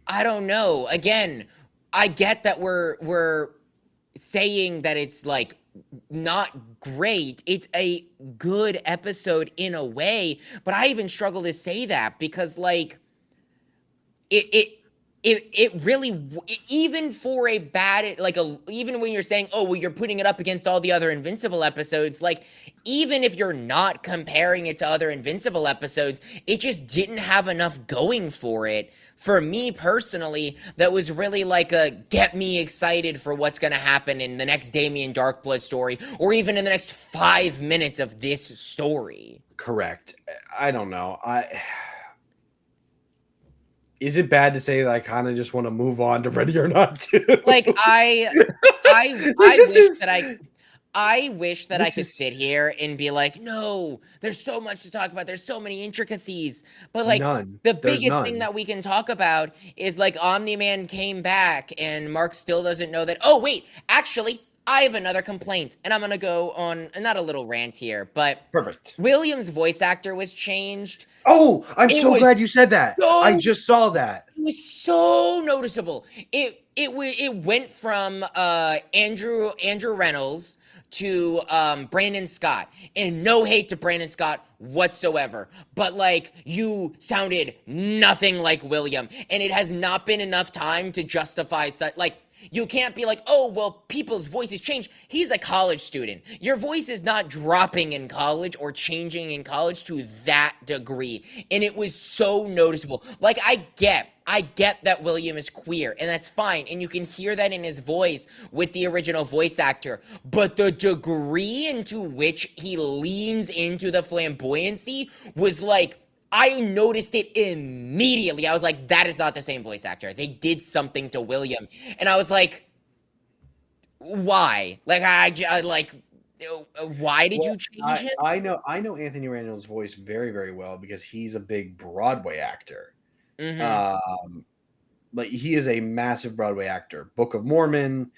I don't know. Again, I get that we're saying that it's like not great. It's a good episode in a way, but I even struggle to say that because like it it it really even for a bad like a even when you're saying, oh well, you're putting it up against all the other Invincible episodes, like even if you're not comparing it to other Invincible episodes, it just didn't have enough going for it for me personally that was really like a get me excited for what's going to happen in the next Damien Darkblood story or even in the next 5 minutes of this story. correct. I don't know. I Is it bad to say that I kind of just want to move on to Ready or Not too? Like I this wish is that I wish that I this could sit is here and be like, no, there's so much to talk about. There's so many intricacies. But like none. the There's biggest thing none. that we can talk about is like Omni-Man came back and Mark still doesn't know that. Oh, wait, actually, I have another complaint. And I'm gonna go on not a little rant here, but Perfect. William's voice actor was changed. Oh, I'm It so was glad you said that. I so just saw that. it was so noticeable. It went from Andrew Reynolds to Brandon Scott, and no hate to Brandon Scott whatsoever, but like you sounded nothing like William, and it has not been enough time to justify such like You can't be like, oh, well, people's voices change. He's a college student. Your voice is not dropping in college or changing in college to that degree. And it was so noticeable. Like, I get that William is queer, and that's fine. And you can hear that in his voice with the original voice actor. But the degree into which he leans into the flamboyancy was like, I noticed it immediately. I was like, that is not the same voice actor. They did something to William. And I was like, why? Like, why did Well, you change him? I know Anthony Randall's voice very, very well because he's a big Broadway actor. Mm-hmm. Um, like he is a massive Broadway actor. Book of Mormon.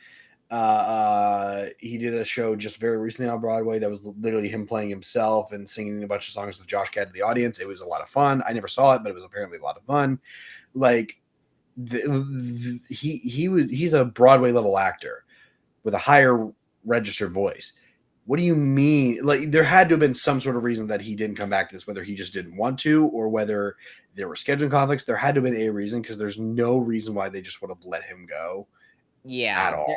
He did a show just very recently on Broadway that was literally him playing himself and singing a bunch of songs with Josh Gad to the audience. It was a lot of fun. I never saw it, but it was apparently a lot of fun. Like he's a Broadway level actor with a higher registered voice. What do you mean? Like there had to have been some sort of reason that he didn't come back to this, whether he just didn't want to or whether there were scheduling conflicts. There had to have been a reason because there's no reason why they just would have let him go at Yeah. all.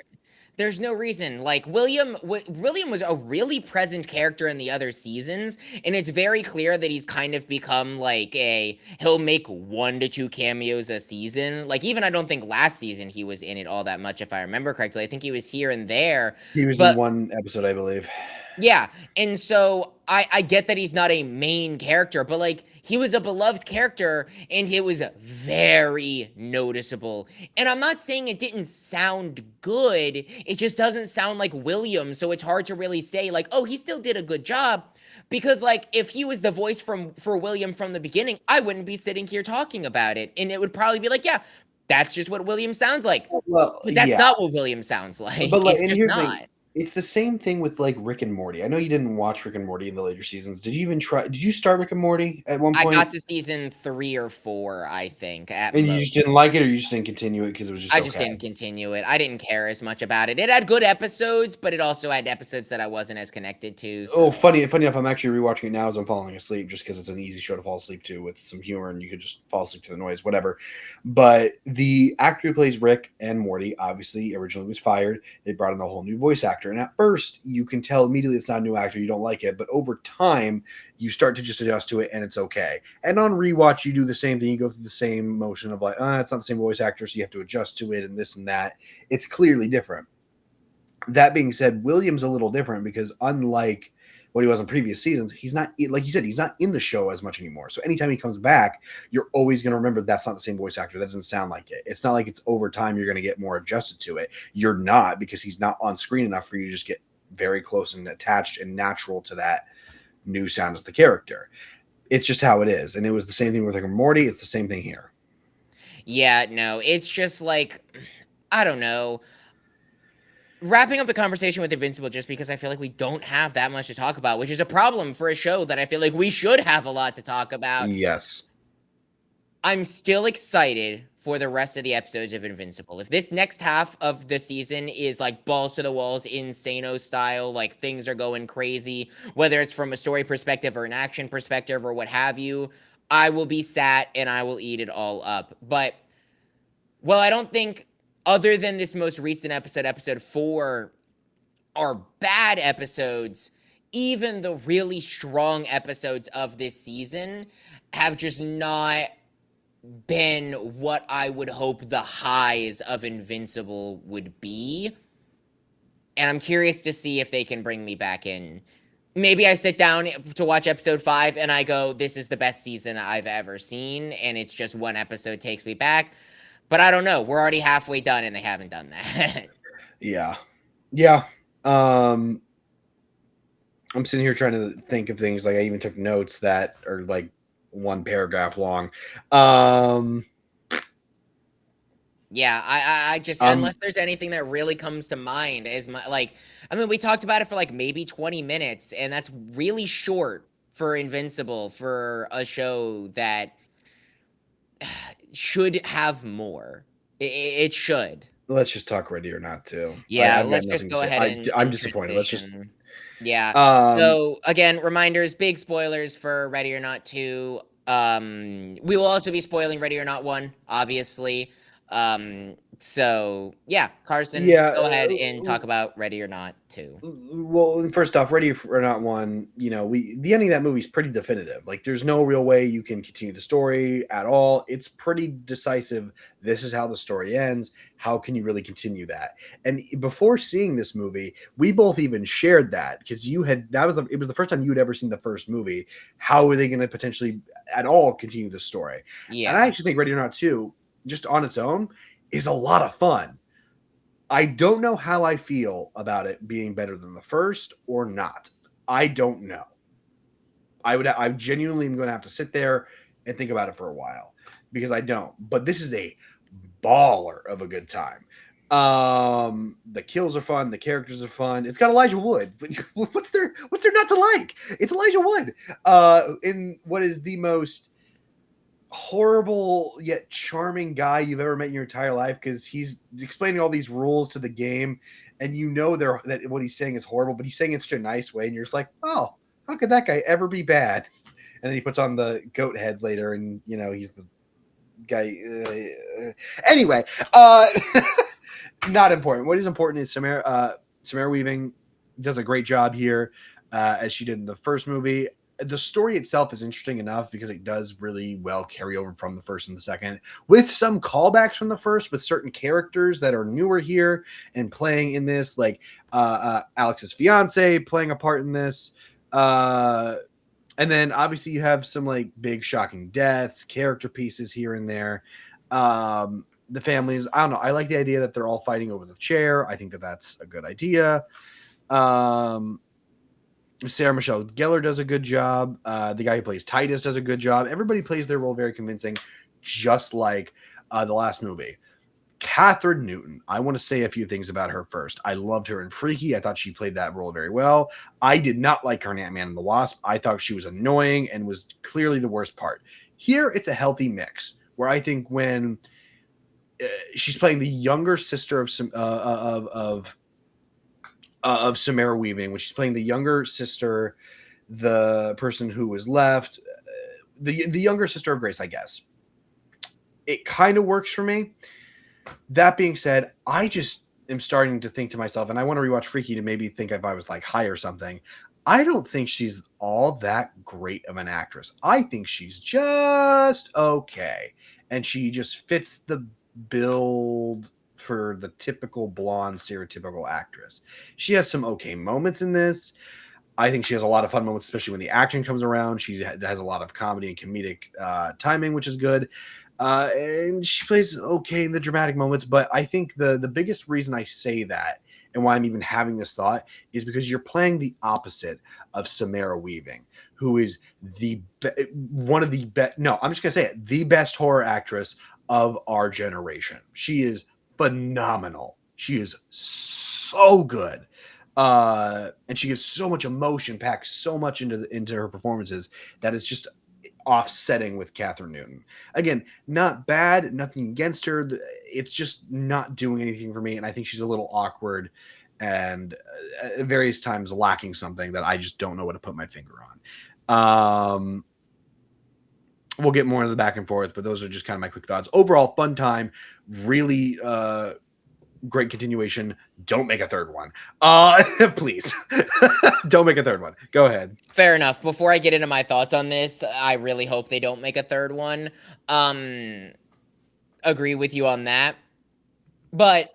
There's no reason. Like William was a really present character in the other seasons, and it's very clear that he's kind of become like he'll make 1 to 2 cameos a season. Like even I don't think last season he was in it all that much, if I remember correctly. I think he was here and there, He was in but one episode, I believe. yeah, and so I get that he's not a main character, but like he was a beloved character and it was very noticeable. And I'm not saying it didn't sound good. It just doesn't sound like William, so it's hard to really say like, "Oh, he still did a good job." Because like if he was the voice for William from the beginning, I wouldn't be sitting here talking about it. And it would probably be like, "Yeah, that's just what William sounds like." Well, But that's yeah, not what William sounds but like. like, It's and just here's the thing: not. it's the same thing with like Rick and Morty. I know you didn't watch Rick and Morty in the later seasons. Did you even try? Did you start Rick and Morty at one I point, got to season 3 or 4, I think, at and you just most. didn't like it, or you just didn't continue it because it was just I just okay? didn't continue it. I didn't care as much about it. It had good episodes, but it also had episodes that I wasn't as connected to, Oh, so funny enough, I'm actually rewatching it now as I'm falling asleep, just because it's an easy show to fall asleep to with some humor, and you could just fall asleep to the noise, whatever. But the actor who plays Rick and Morty, obviously, originally was fired. They brought in a whole new voice actor, and at first, you can tell immediately it's not a new actor, you don't like it, but over time, you start to just adjust to it, and it's okay. And on rewatch, you do the same thing. You go through the same motion of like, it's not the same voice actor, so you have to adjust to it, and this and that. It's clearly different. That being said, William's a little different because unlike what he was in previous seasons, he's not, like you said, he's not in the show as much anymore. So anytime he comes back, you're always going to remember that's not the same voice actor. That doesn't sound like it. It's not like it's over time you're going to get more adjusted to it. You're not, because he's not on screen enough for you to just get very close and attached and natural to that new sound as the character. It's just how it is. And it was the same thing with Rick and Morty. It's the same thing here. yeah, no, it's just like I don't know. Wrapping up the conversation with Invincible just because I feel like we don't have that much to talk about, which is a problem for a show that I feel like we should have a lot to talk about. Yes. I'm still excited for the rest of the episodes of Invincible. If this next half of the season is like balls to the walls, insano style, like things are going crazy, whether it's from a story perspective or an action perspective or what have you, I will be sat and I will eat it all up. But, well, I don't think, other than this most recent episode, episode 4, are bad episodes, even the really strong episodes of this season have just not been what I would hope the highs of Invincible would be. And I'm curious to see if they can bring me back in. Maybe I sit down to watch episode 5 and I go, this is the best season I've ever seen. And it's just one episode takes me back. But I don't know. We're already halfway done and they haven't done that. Yeah. Yeah. I'm sitting here trying to think of things. Like I even took notes that are like one paragraph long. Yeah, I just, Um, unless there's anything that really comes to mind as my, like, I mean, we talked about it for like maybe 20 minutes, and that's really short for Invincible, for a show that should have more. It should. let's just talk Ready or Not too. Yeah, I've got let's just nothing to go say. ahead I'm and disappointed. Let's just. transition. Yeah. Um, So again, reminders, big spoilers for Ready or Not 2. We will also be spoiling Ready or Not 1, obviously. So, yeah, Carson, Yeah. go ahead and talk about Ready or Not 2. Well, first off, Ready or Not One, the ending of that movie is pretty definitive. Like, there's no real way you can continue the story at all. It's pretty decisive. This is how the story ends. How can you really continue that? And before seeing this movie, we both even shared that because it was the first time you had ever seen the first movie. How are they going to potentially at all continue the story? And I Yeah. actually think Ready or Not Two, just on its own, is a lot of fun. I don't know how I feel about it being better than the first or not. I don't know. I genuinely am going to have to sit there and think about it for a while because I don't. But this is a baller of a good time. The kills are fun, the characters are fun. It's got Elijah Wood. What's there not to like? It's Elijah Wood. In what is the most horrible yet charming guy you've ever met in your entire life because he's explaining all these rules to the game and that what he's saying is horrible, but he's saying it in such a nice way and you're just like, oh, how could that guy ever be bad? And then he puts on the goat head later and he's the guy. Anyway, not important. What is important is Samara Weaving does a great job here, as she did in the first movie. The story itself is interesting enough because it does really well carry over from the first and the second, with some callbacks from the first, with certain characters that are newer here and playing in this, like Alex's fiance playing a part in this. And then obviously you have some like big shocking deaths, character pieces here and there. The families, I don't know. I like the idea that they're all fighting over the chair. I think that that's a good idea. Sarah Michelle Gellar does a good job. The guy who plays Titus does a good job. Everybody plays their role very convincing, just like the last movie. Catherine Newton, I want to say a few things about her first. I loved her in Freaky. I thought she played that role very well. I did not like her in Ant-Man and the Wasp. I thought she was annoying and was clearly the worst part. Here, it's a healthy mix, where I think when she's playing the younger sister of Samara Weaving, when she's playing the younger sister, the person who was left, the younger sister of Grace, I guess. It kind of works for me. That being said, I just am starting to think to myself, and I want to rewatch Freaky to maybe think if I was like high or something. I don't think she's all that great of an actress. I think she's just okay. And she just fits the build for the typical blonde, stereotypical actress. She has some okay moments in this. I think she has a lot of fun moments, especially when the action comes around. She has a lot of comedy and comedic timing, which is good. And she plays okay in the dramatic moments. But I think the biggest reason I say that and why I'm even having this thought is because you're playing the opposite of Samara Weaving, who is one of the best. No, I'm just going to say it. The best horror actress of our generation. She is phenomenal. She is so good. And she gives so much emotion, packs so much into her performances that it's just offsetting with Catherine Newton. Again, not bad, nothing against her. It's just not doing anything for me, and I think she's a little awkward and at various times lacking something that I just don't know what to put my finger on. We'll get more into the back and forth, but those are just kind of my quick thoughts. Overall, fun time, really great continuation. Don't make a third one. Please. Don't make a third one. Go ahead. Fair enough. Before I get into my thoughts on this, I really hope they don't make a third one. Agree with you on that. But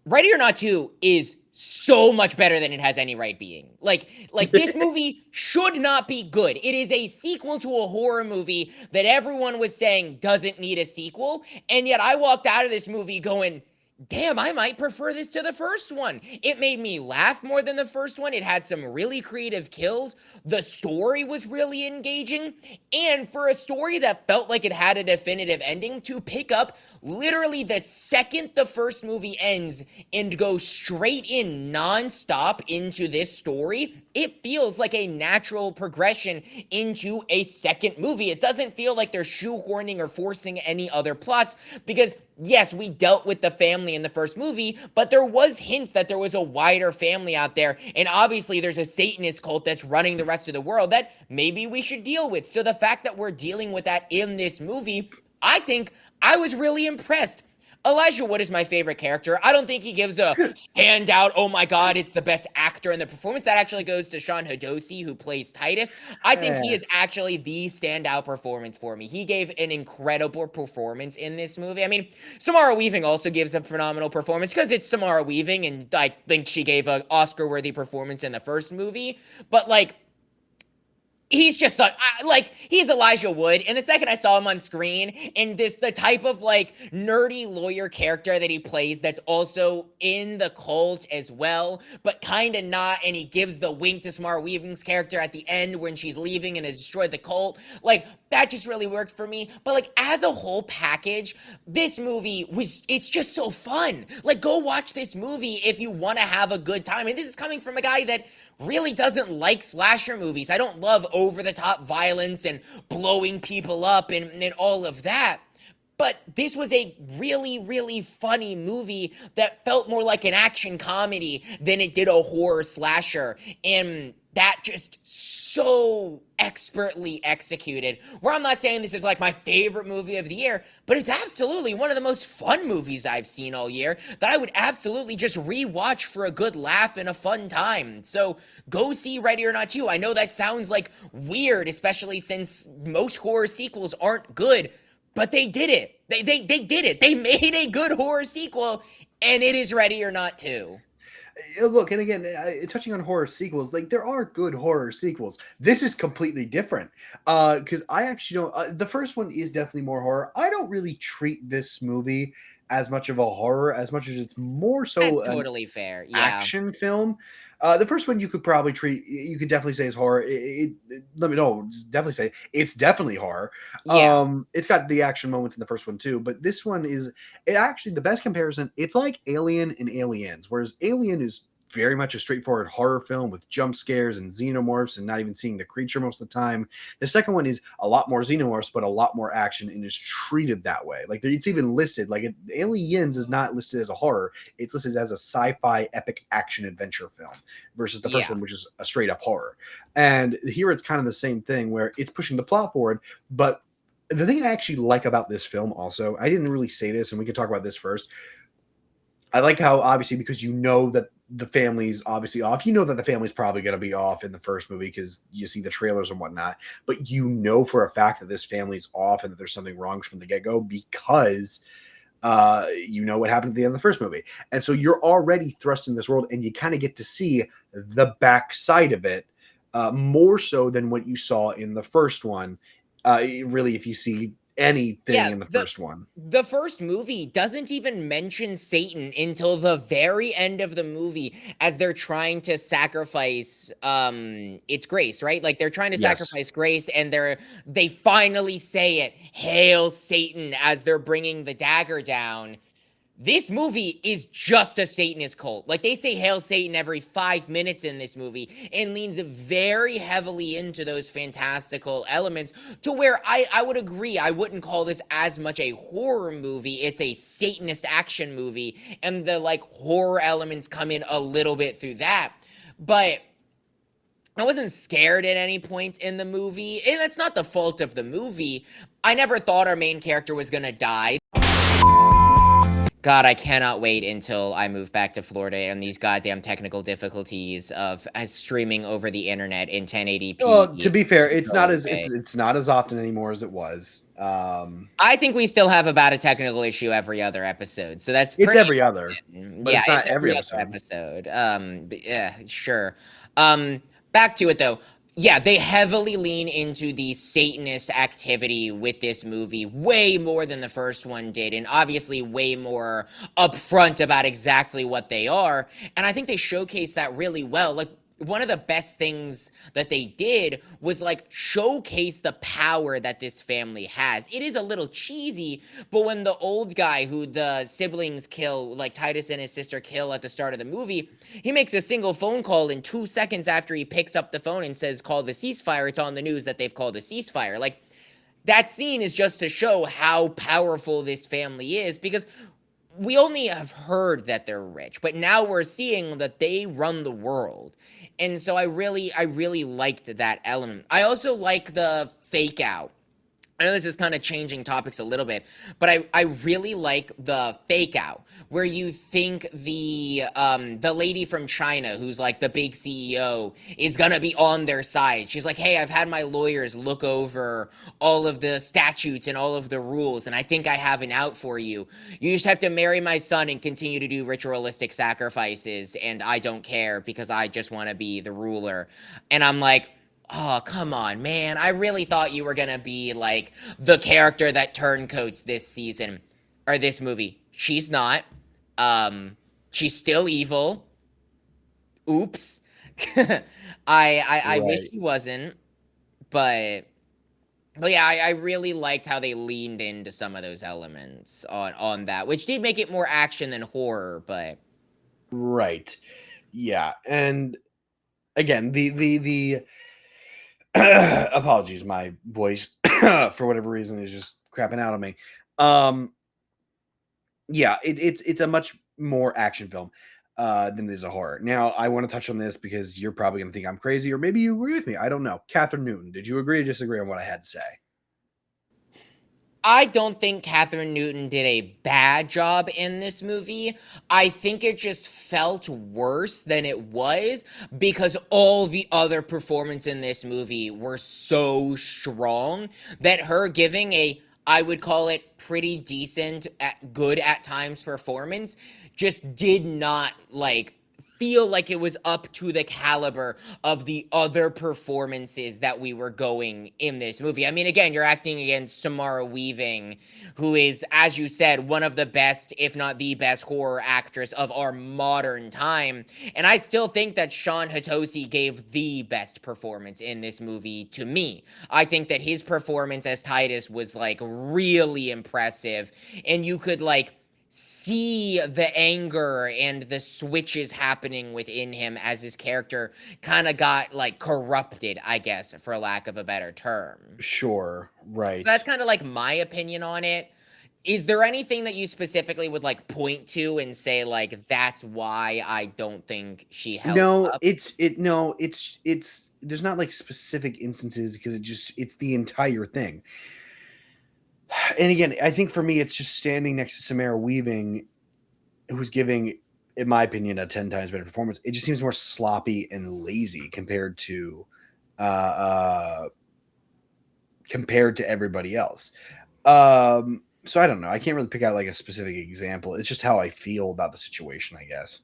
Ready or Not 2 is so much better than it has any right being. Like this movie should not be good. It is a sequel to a horror movie that everyone was saying doesn't need a sequel, and yet I walked out of this movie going, damn, I might prefer this to the first one. It made me laugh more than the first one. It had some really creative kills. The story was really engaging. And for a story that felt like it had a definitive ending, to pick up literally the second the first movie ends and go straight in nonstop into this story, it feels like a natural progression into a second movie. It doesn't feel like they're shoehorning or forcing any other plots because yes, we dealt with the family in the first movie, but there was hints that there was a wider family out there, and obviously there's a Satanist cult that's running the rest of the world that maybe we should deal with. So the fact that we're dealing with that in this movie, I think I was really impressed. Elijah Wood is my favorite character. I don't think he gives a standout, oh my god, it's the best actor in the performance. That actually goes to Sean Hadosi, who plays Titus. I think he Eh, is actually the standout performance for me. He gave an incredible performance in this movie. I mean, Samara Weaving also gives a phenomenal performance because it's Samara Weaving, and I think she gave an Oscar-worthy performance in the first movie. But like, he's just like he's Elijah Wood, and the second I saw him on screen, and the type of like nerdy lawyer character that he plays that's also in the cult as well, but kind of not, and he gives the wink to Samara Weaving's character at the end when she's leaving and has destroyed the cult, like that just really worked for me. But like as a whole package, this movie it's just so fun. Like go watch this movie if you want to have a good time, and this is coming from a guy that really doesn't like slasher movies. I don't love over the top violence and blowing people up and all of that. But this was a really, really funny movie that felt more like an action comedy than it did a horror slasher. And that just so expertly executed. Where I'm not saying this is like my favorite movie of the year, but it's absolutely one of the most fun movies I've seen all year that I would absolutely just rewatch for a good laugh and a fun time. So go see Ready or Not 2. I know that sounds like weird, especially since most horror sequels aren't good, but they did it. They did it. They made a good horror sequel, and it is Ready or Not 2. Look, and again, touching on horror sequels, like there are good horror sequels. This is completely different because I actually don't. The first one is definitely more horror. I don't really treat this movie as much of a horror as much as it's more That's so an totally fair. Yeah. action film. The first one you could probably treat, you could definitely say is horror. Let me know, definitely say it's definitely horror. Yeah. It's got the action moments in the first one too, but this one is actually the best comparison. It's like Alien and Aliens, whereas Alien is very much a straightforward horror film with jump scares and xenomorphs and not even seeing the creature most of the time. The second one is a lot more xenomorphs, but a lot more action and is treated that way. Like it's even listed, like Aliens is not listed as a horror, it's listed as a sci-fi epic action adventure film versus the first Yeah. one, which is a straight up horror. And here it's kind of the same thing where it's pushing the plot forward, but the thing I actually like about this film also, I didn't really say this, and we can talk about this first. I like how obviously because you know that the family's obviously off. You know that the family's probably going to be off in the first movie because you see the trailers and whatnot. But you know for a fact that this family's off and that there's something wrong from the get go because you know what happened at the end of the first movie, and so you're already thrust in this world, and you kind of get to see the backside of it more so than what you saw in the first one. Really, if you see anything Yeah, in the the first one. the first movie doesn't even mention Satan until the very end of the movie as they're trying to sacrifice it's Grace, right? Like they're trying to Yes. sacrifice Grace, and they finally say it, "Hail Satan," as they're bringing the dagger down. This movie is just a Satanist cult. Like they say Hail Satan every 5 minutes in this movie and leans very heavily into those fantastical elements to where I would agree. I wouldn't call this as much a horror movie. It's a Satanist action movie. And the like horror elements come in a little bit through that. But I wasn't scared at any point in the movie. And that's not the fault of the movie. I never thought our main character was going to die. God, I cannot wait until I move back to Florida and these goddamn technical difficulties of streaming over the internet in Well, to 1080p be fair, it's not go as away. it's not as often anymore as it was. I think we still have about a technical issue every other episode, so that's It's pretty every other, but yeah, it's it's not every every other episode. episode. Yeah, sure. Back to it though. Yeah, they heavily lean into the Satanist activity with this movie, way more than the first one did, and obviously way more upfront about exactly what they are. And I think they showcase that really well. Like, one of the best things that they did was like showcase the power that this family has. It is a little cheesy, but when the old guy who the siblings kill, like Titus and his sister kill at the start of the movie, he makes a single phone call in 2 seconds after he picks up the phone and says, "Call the ceasefire." It's on the news that they've called a ceasefire. Like, that scene is just to show how powerful this family is, because we only have heard that they're rich, but now we're seeing that they run the world. And so I really liked that element. I also like the fake out I know this is kind of changing topics a little bit, but I really like the fake out where you think the lady from China who's like the big CEO is gonna be on their side. She's like, "Hey, I've had my lawyers look over all of the statutes and all of the rules, and I think I have an out for you. You just have to marry my son and continue to do ritualistic sacrifices, and I don't care because I just want to be the ruler." And I'm like, oh, come on, man. I really thought you were gonna be like the character that turncoats this season or this movie. She's not. Um, she's still evil. Oops. I wish Right. she wasn't, but yeah, I really liked how they leaned into some of those elements on that, which did make it more action than horror, but Right. Yeah. And again, the apologies, my voice for whatever reason is just crapping out on me. Um yeah, it's a much more action film than it is a horror. Now, I want to touch on this because you're probably gonna think I'm crazy, or maybe you agree with me. I don't know. Catherine Newton, did you agree or disagree on what I had to say? I don't think Catherine Newton did a bad job in this movie. I think it just felt worse than it was because all the other performances in this movie were so strong that her giving a, I would call it pretty decent at good at times performance just did not like feel like it was up to the caliber of the other performances that we were going in this movie. I mean, again, you're acting against Samara Weaving, who is, as you said, one of the best, if not the best, horror actress of our modern time. And I still think that Sean Hatosi gave the best performance in this movie to me. I think that his performance as Titus was like really impressive, and you could like see the anger and the switches happening within him as his character kind of got like corrupted, I guess, for lack of a better term. Sure, So right. that's kind of like my opinion on it. Is there anything that you specifically would like point to and say like that's why I don't think she held No, up? it's there's not like specific instances because it's the entire thing. And again, I think for me, it's just standing next to Samara Weaving, who's giving, in my opinion, a 10 times better performance. It just seems more sloppy and lazy uh, uh, compared to everybody else. So I don't know. I can't really pick out like a specific example. It's just how I feel about the situation, I guess.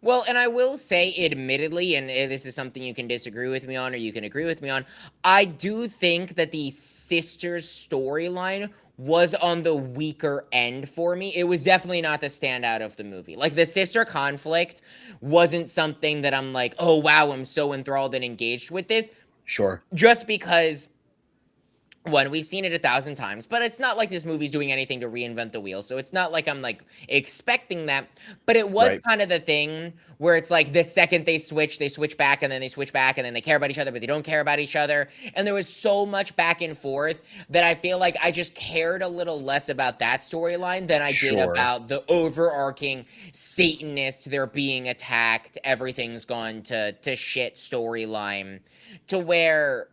Well, and I will say, admittedly, and this is something you can disagree with me on or you can agree with me on, I do think that the sisters storyline was on the weaker end for me. It was definitely not the standout of the movie. Like, the sister conflict wasn't something that I'm like, oh, wow, I'm so enthralled and engaged with this, Sure. just because one, we've seen it 1,000 times, but it's not like this movie's doing anything to reinvent the wheel, so it's not like I'm like expecting that. But it was Right. kind of the thing where it's like the second they switch back, and then they switch back, and then they care about each other, but they don't care about each other. And there was so much back and forth that I feel like I just cared a little less about that storyline than I did Sure. about the overarching Satanists, they're being attacked, everything's gone to shit storyline, to where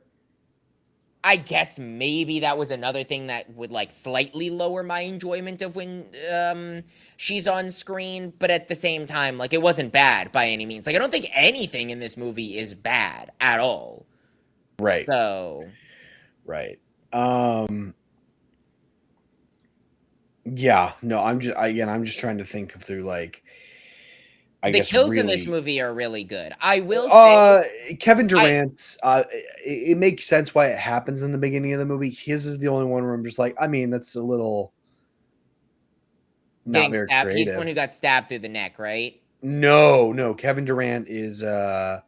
I guess maybe that was another thing that would like slightly lower my enjoyment of when she's on screen, but at the same time, like it wasn't bad by any means. Like I don't think anything in this movie is bad at all. Right. So Right. Um yeah, no, I'm just trying to think through like I the guess kills in this really movie are really good. I will say uh Kevin I Durant's it makes sense why it happens in the beginning of the movie. His is the only one where I'm just like, I mean, that's a little not getting very stabbed. He's the one creative. who got stabbed through the neck, right? No, no, Kevin Durant is the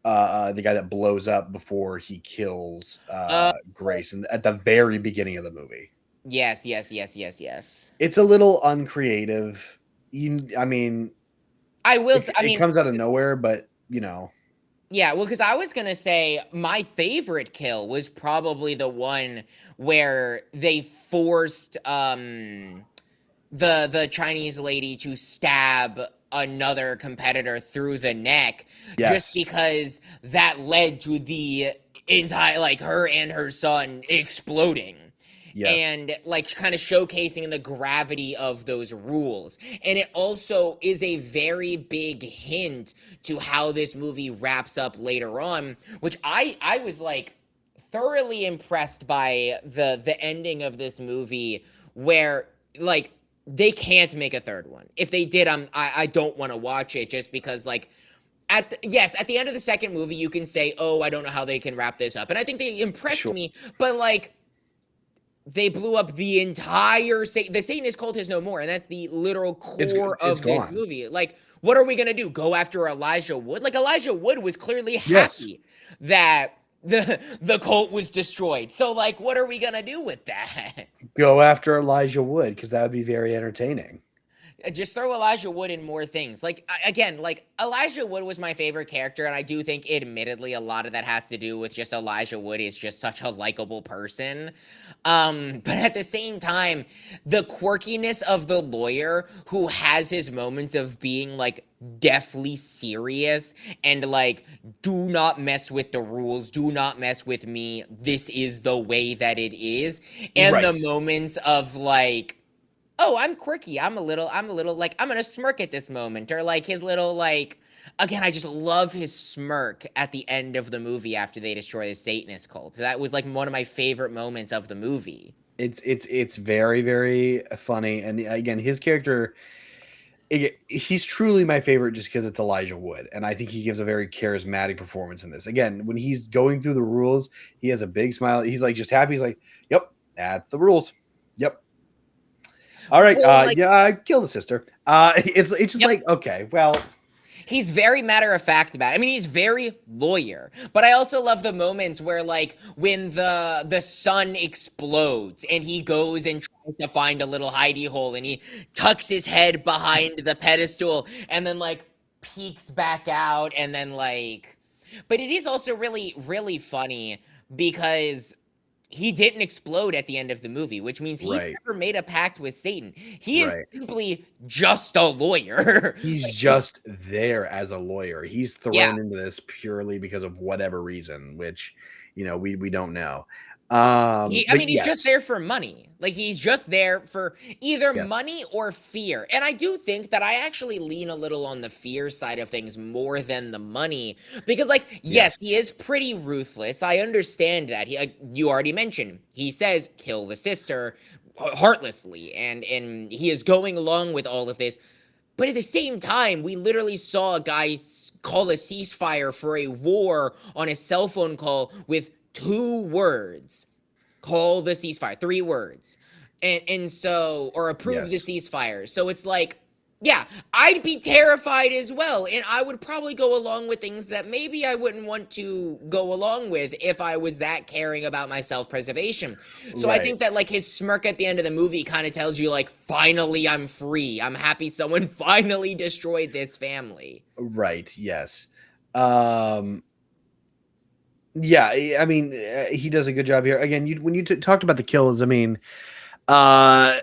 guy that blows up before he kills Uh Grace and at the very beginning of the movie. yes, yes, yes, yes, yes. It's a little uncreative. I mean, I will say, I it mean, comes out of nowhere, but you know, yeah, well, because I was gonna say my favorite kill was probably the one where they forced the Chinese lady to stab another competitor through the neck just yes, because that led to the entire like her and her son exploding. Yes. and like kind of showcasing the gravity of those rules. And it also is a very big hint to how this movie wraps up later on, which I was like thoroughly impressed by the ending of this movie, where like they can't make a third one. If they did, I don't want to watch it, just because like yes, at the end of the second movie you can say, oh, I don't know how they can wrap this up, and I think they impressed Sure. me, but like they blew up the entire the Satanist cult is no more, and that's the literal core It's of this gone. movie. Like, what are we gonna do? Go after Elijah Wood? Like, Elijah Wood was clearly Yes. happy that the cult was destroyed. So like, what are we gonna do with that? Go after Elijah Wood, because that would be very entertaining. Just throw Elijah Wood in more things. Like, again, like Elijah Wood was my favorite character, and I do think, admittedly, a lot of that has to do with just Elijah Wood is just such a likable person. But at the same time, the quirkiness of the lawyer who has his moments of being like deathly serious and like, do not mess with the rules, do not mess with me, this is the way that it is, and the Right. moments of like, oh, I'm quirky. I'm a little like, I'm gonna smirk at this moment. Or like his little like, again, I just love his smirk at the end of the movie after they destroy the Satanist cult. That was like one of my favorite moments of the movie. It's very, very funny. And again, his character, he's truly my favorite just because it's Elijah Wood. And I think he gives a very charismatic performance in this. Again, when he's going through the rules, he has a big smile. He's like just happy. He's like, yep, that's the rules. Yep. All right. Well, like, Yeah, kill the sister. It's just yep. like, okay, well, He's very matter of fact about it. I mean, he's very lawyer. But I also love the moments where like when the sun explodes and he goes and tries to find a little hidey hole and he tucks his head behind the pedestal and then like peeks back out, and then like, but it is also really really funny because he didn't explode at the end of the movie, which means he right, never made a pact with Satan. He is right. simply just a lawyer. He's just there as a lawyer. He's Yeah. thrown into this purely because of whatever reason, which we don't know. I But mean, he's just yes, there for money. Like, he's just there for either yes, money or fear. And I do think that I actually lean a little on the fear side of things more than the money. Because, like, yes, yes, he is pretty ruthless. I understand that. You already mentioned, he says, kill the sister heartlessly. And he is going along with all of this. But at the same time, we literally saw a guy call a ceasefire for a war on a cell phone call with 2 words: call the ceasefire, 3 words. And so, or approve the yes. ceasefire. So it's like, yeah, I'd be terrified as well, and I would probably go along with things that maybe I wouldn't want to go along with if I was that caring about my self-preservation. So I Right, think that like his smirk at the end of the movie kind of tells you like, finally I'm free, I'm happy someone finally destroyed this family. right. Yes. Um, yeah. I mean, he does a good job here. Again, when you talked about the kills, uh,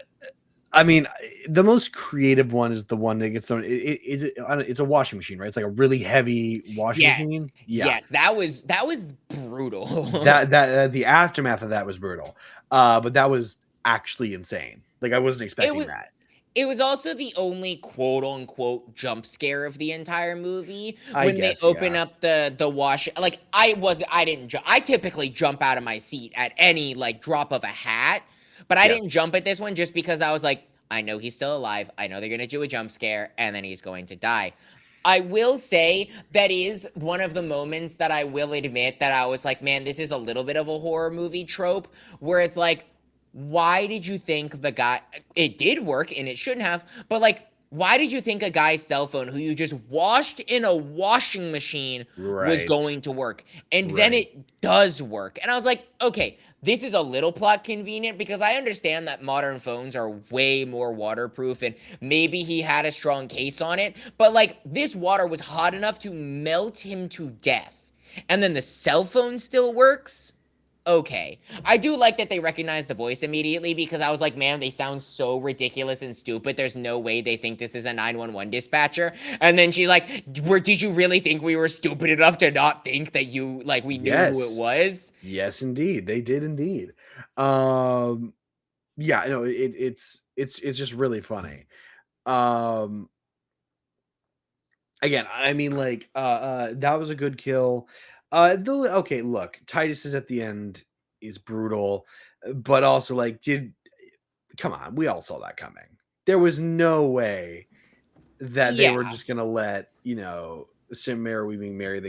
I mean, the most creative one is the one that gets thrown. It's a washing machine, right? It's like a really heavy washing Yes, machine. Yeah, yes, that was brutal. that the aftermath of that was brutal. But that was actually insane. Like I wasn't it expecting was that. It was also the only quote unquote jump scare of the entire movie I when they guess, open yeah, up the wash. Like, I didn't jump. I typically jump out of my seat at any like drop of a hat, but I yeah, didn't jump at this one just because I was like, I know he's still alive. I know they're gonna do a jump scare and then he's going to die. I will say that is one of the moments that I will admit that I was like, man, this is a little bit of a horror movie trope where it's like, why did you think the guy, it did work and it shouldn't have, but like, why did you think a guy's cell phone who you just washed in a washing machine was right, going to work? And then right, it does work. And I was like, okay, this is a little plot convenient because I understand that modern phones are way more waterproof and maybe he had a strong case on it, but like, this water was hot enough to melt him to death. And then the cell phone still works? Okay. I do like that they recognize the voice immediately because I was like, man, they sound so ridiculous and stupid. There's no way they think this is a 911 dispatcher. And then she's like, did you really think we were stupid enough to not think that we knew who it yes, was? yes, indeed, they did indeed. Um, Yeah, no, it's just really funny. Um, Again, I mean, like, that was a good kill. Though, okay, look, Titus is at the end is brutal, but also like, did come on, we all saw that coming. There was no way that they Yeah. were just gonna let Samara Weaving marry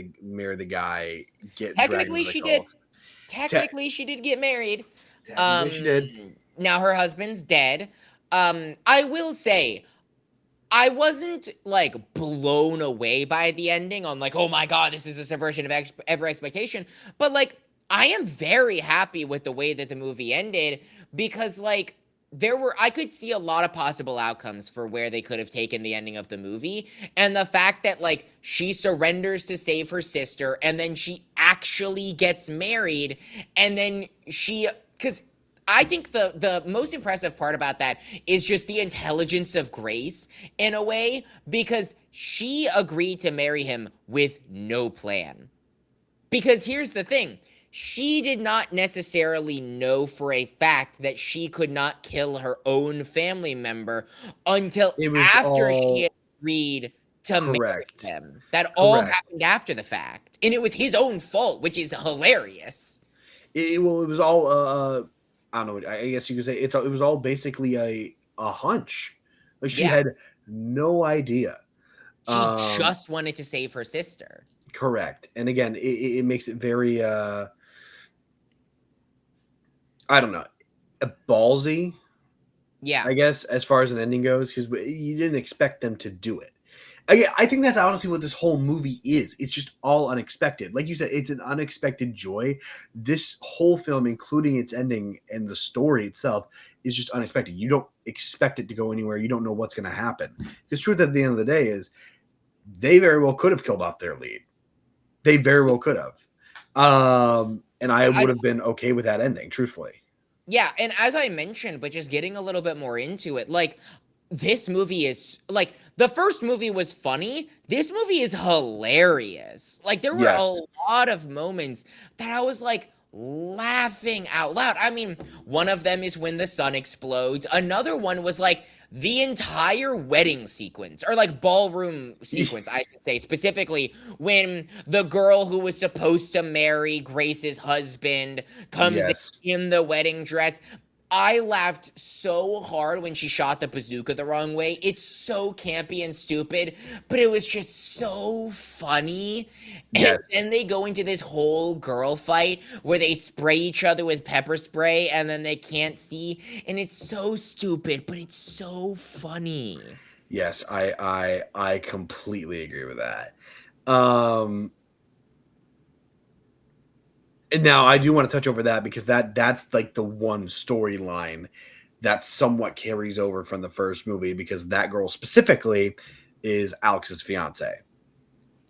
the guy, get dragged Technically into the she did. cult. Te- Technically she did get married. Technically, she Um did. Now her husband's dead. I will say I wasn't like blown away by the ending on like, oh my god, this is a subversion of ever expectation. But like, I am very happy with the way that the movie ended because like I could see a lot of possible outcomes for where they could have taken the ending of the movie. And the fact that like she surrenders to save her sister and then she actually gets married and then because I think the most impressive part about that is just the intelligence of Grace in a way because she agreed to marry him with no plan. Because here's the thing, she did not necessarily know for a fact that she could not kill her own family member until It was after she had all agreed to marry correct. him. That all Correct. happened after the fact. And it was his own fault, which is hilarious. Well, it was all I don't know. I guess you could say it was all basically a hunch. Like she Yeah. had no idea. She Um, just wanted to save her sister. Correct. And again, it makes it very I don't know, ballsy, Yeah. I guess, as far as an ending goes, because you didn't expect them to do it. Yeah, I think that's honestly what this whole movie is. It's just all unexpected. Like you said, it's an unexpected joy. This whole film, including its ending and the story itself, is just unexpected. You don't expect it to go anywhere. You don't know what's going to happen. Because truth at the end of the day is they very well could have killed off their lead. They very well could have. And I I would have been okay with that ending, truthfully. Yeah, and as I mentioned, but just getting a little bit more into it, like this movie is like the first movie was funny. This movie is hilarious. Like there were Yes. a lot of moments that I was like laughing out loud. I mean, one of them is when the sun explodes. Another one was like the entire wedding sequence or like ballroom sequence, I should say, specifically when the girl who was supposed to marry Grace's husband comes Yes. in the wedding dress. I laughed so hard when she shot the bazooka the wrong way. It's so campy and stupid, but it was just so funny. And Yes. then they go into this whole girl fight where they spray each other with pepper spray and then they can't see. And it's so stupid, but it's so funny. Yes. I completely agree with that. Um And now I do want to touch over that because that's like the one storyline that somewhat carries over from the first movie because that girl specifically is Alex's fiance.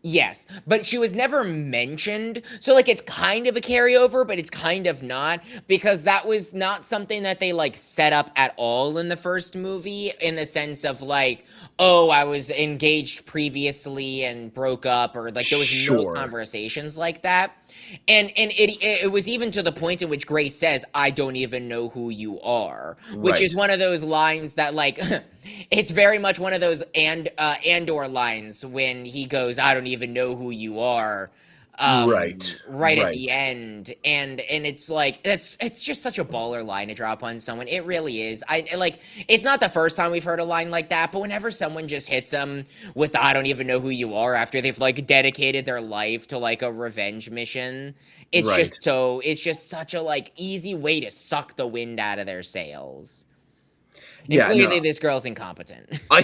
Yes, but she was never mentioned. So like it's kind of a carryover, but it's kind of not because that was not something that they like set up at all in the first movie in the sense of like, oh, I was engaged previously and broke up or like there was no Sure. conversations like that. And it was even to the point in which Grace says, "I don't even know who you are," which Right. is one of those lines that like it's very much one of those Andor lines when he goes, "I don't even know who you are." Right. Right at the Right. end, and it's like it's just such a baller line to drop on someone. It really is. I like it's not the first time we've heard a line like that, but whenever someone just hits them with the, "I don't even know who you are" after they've like dedicated their life to like a revenge mission, Right. it's just such a like easy way to suck the wind out of their sails. And Yeah, no. clearly this girl's incompetent. I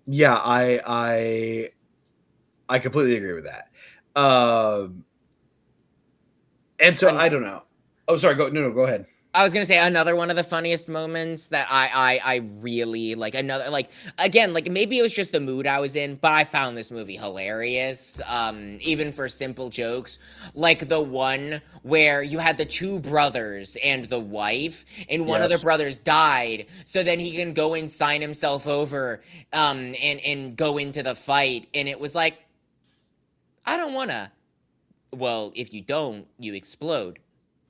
yeah, I completely agree with that. And so And I don't know. Oh, sorry, go ahead. I was gonna say another one of the funniest moments that I really like another like again like maybe it was just the mood I was in, but I found this movie hilarious. Even for simple jokes, like the one where you had the two brothers and the wife, and one of the Yes. brothers died, so then he can go and sign himself over, and go into the fight, and it was like I don't wanna. Well, if you don't, you explode.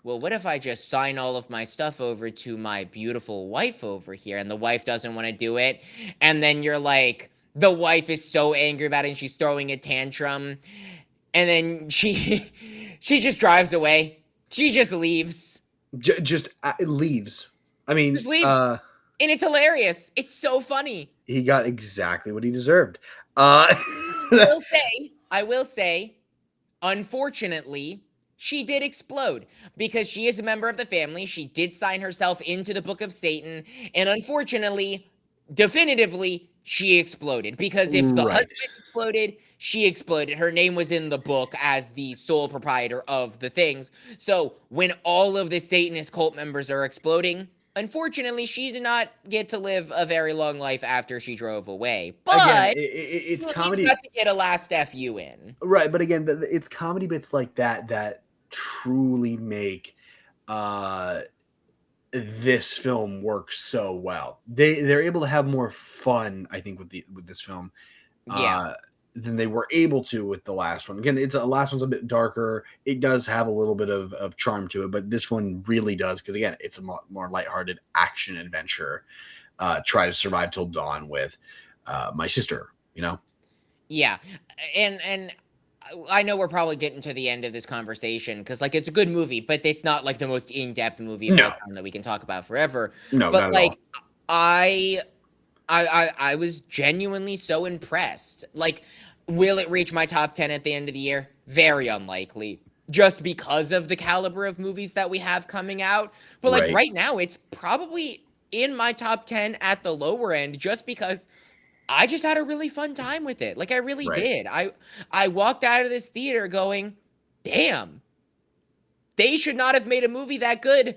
well, what if I just sign all of my stuff over to my beautiful wife over here? And the wife doesn't want to do it. And then you're like, the wife is so angry about it and she's throwing a tantrum. And then she she just drives away. She just leaves. Just leaves. I mean, Just leaves. And it's hilarious. It's so funny. he got exactly what he deserved. Uh, I will say, unfortunately, she did explode because she is a member of the family. She did sign herself into the Book of Satan. And unfortunately, definitively, she exploded because if the right. husband exploded, she exploded. Her name was in the book as the sole proprietor of the things. So when all of the Satanist cult members are exploding, unfortunately, she did not get to live a very long life after she drove away. Again, But it's you at least comedy. got to get a last FU in. Right, but again, it's comedy bits like that that truly make uh this film work so well. They're able to have more fun, I think, with this film Yeah. uh than they were able to with the last one. Again, it's a last one's a bit darker. It does have a little bit of charm to it, but this one really does because again, it's a more lighthearted action adventure. Try to survive till dawn with my sister, you know. Yeah. And I know we're probably getting to the end of this conversation because like it's a good movie, but it's not like the most in-depth movie of all No, time that we can talk about forever. no, But not at like all. I I was genuinely so impressed. Like, will it reach my top 10 at the end of the year? Very unlikely. Just because of the caliber of movies that we have coming out. But like Right, right now, it's probably in my top 10 at the lower end just because I just had a really fun time with it. Like I really right. did. I walked out of this theater going, "Damn, they should not have made a movie that good.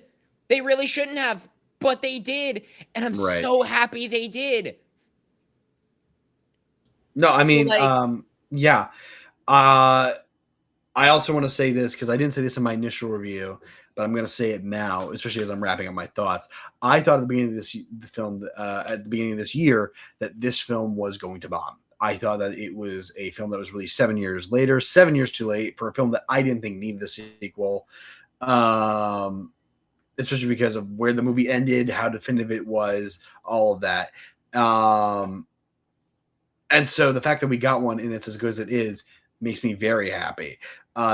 They really shouldn't have, but they did, and I'm Right. so happy they did." No, I So mean, like, yeah. Uh, I also want to say this because I didn't say this in my initial review, but I'm going to say it now, especially as I'm wrapping up my thoughts. I thought at the beginning of the film, at the beginning of this year, that this film was going to bomb. I thought that it was a film that was released 7 years later, 7 years too late for a film that I didn't think needed a sequel. Um, Especially because of where the movie ended, how definitive it was, all of that. Um, and so the fact that we got one and it's as good as it is makes me very happy.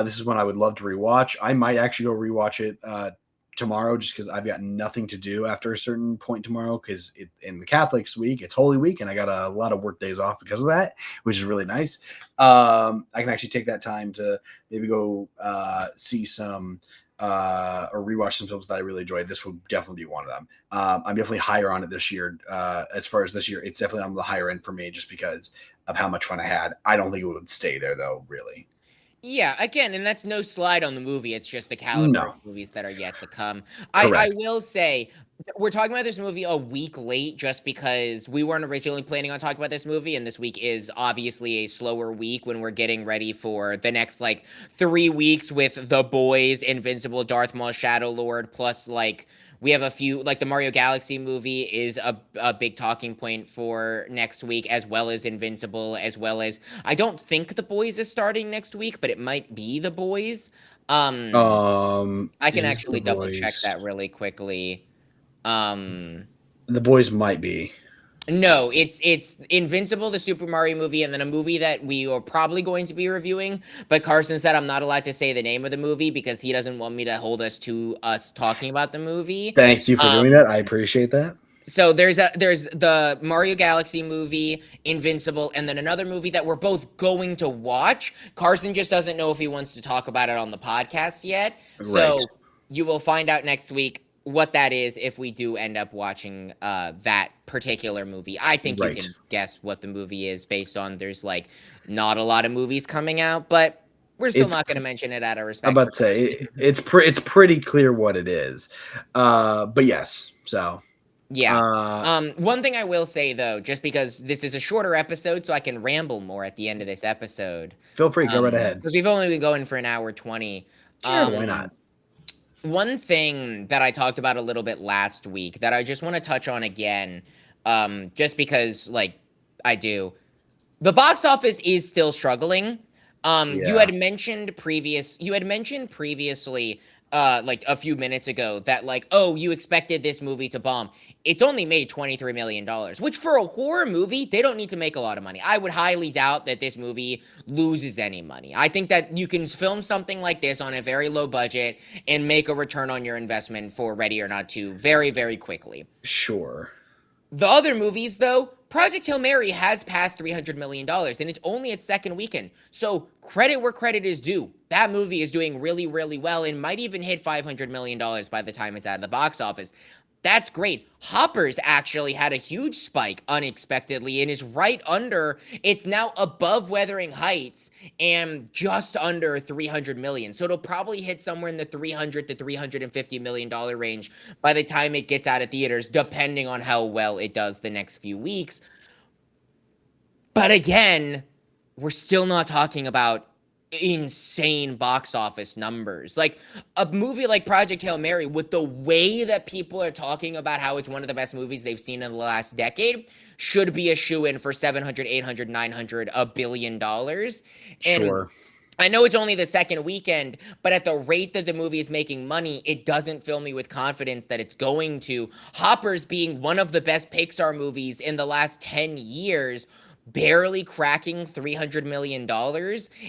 This is one I would love to rewatch. I might actually go rewatch it tomorrow just because I've got nothing to do after a certain point tomorrow because in the Catholics week, it's Holy Week, and I got a lot of work days off because of that, which is really nice. I can actually take that time to maybe go see some or rewatch some films that I really enjoyed. This would definitely be one of them. I'm definitely higher on it this year. As far as this year, it's definitely on the higher end for me just because of how much fun I had. I don't think it would stay there though, really. yeah, again, and that's no slide on the movie. It's just the caliber of No, movies that are yet to come. I correct. will say we're talking about this movie a week late just because we weren't originally planning on talking about this movie, and this week is obviously a slower week when we're getting ready for the next like 3 weeks with The Boys, Invincible, Darth Maul, Shadow Lord, plus like we have a few like the Mario Galaxy movie is a big talking point for next week, as well as Invincible, as well as I don't think The Boys is starting next week, but it might be The Boys. Um, I can Is the actually double check boys? that really quickly. Um, The boys might be. no, it's Invincible, the Super Mario movie, and then a movie that we are probably going to be reviewing. But Carson said I'm not allowed to say the name of the movie because he doesn't want me to hold us to us talking about the movie. Thank you for Um, doing that. I appreciate that. so there's the Mario Galaxy movie, Invincible, and then another movie that we're both going to watch. Carson just doesn't know if he wants to talk about it on the podcast yet. Right, So you will find out next week what that is if we do end up watching that particular movie. I think you right. can guess what the movie is based on there's like not a lot of movies coming out, but we're still It's. not going to mention it out of I'm respect about for to say Carson. it's pretty clear what it is. But yes. So. Yeah. Uh, One thing I will say though, just because this is a shorter episode, so I can ramble more at the end of this episode. Feel free. Go right ahead. Because we've only been going for an hour 20. Sure. Why not? One thing that I talked about a little bit last week that I just want to touch on again, just because like I do. The box office is still struggling. Yeah. You had mentioned previously like a few minutes ago that like, oh, you expected this movie to bomb. It's only made $23 million, which for a horror movie, they don't need to make a lot of money. I would highly doubt that this movie loses any money. I think that you can film something like this on a very low budget and make a return on your investment for Ready or Not 2 very, very quickly. Sure. The other movies, though, Project Hail Mary has passed $300 million, and it's only its second weekend. So credit where credit is due. That movie is doing really, really well and might even hit $500 million by the time it's at the box office. That's great. Hoppers actually had a huge spike unexpectedly and is right under, it's now above Wuthering Heights and just under 300 million. So it'll probably hit somewhere in the 300 to 350 million dollar range by the time it gets out of theaters, depending on how well it does the next few weeks. But again, we're still not talking about insane box office numbers. Like a movie like Project Hail Mary, with the way that people are talking about how it's one of the best movies they've seen in the last decade, should be a shoe-in for 700, 800, 900, $1 billion. And Sure. I know it's only the second weekend, but at the rate that the movie is making money, it doesn't fill me with confidence that it's going to. Hoppers being one of the best Pixar movies in the last 10 years, barely cracking $300 million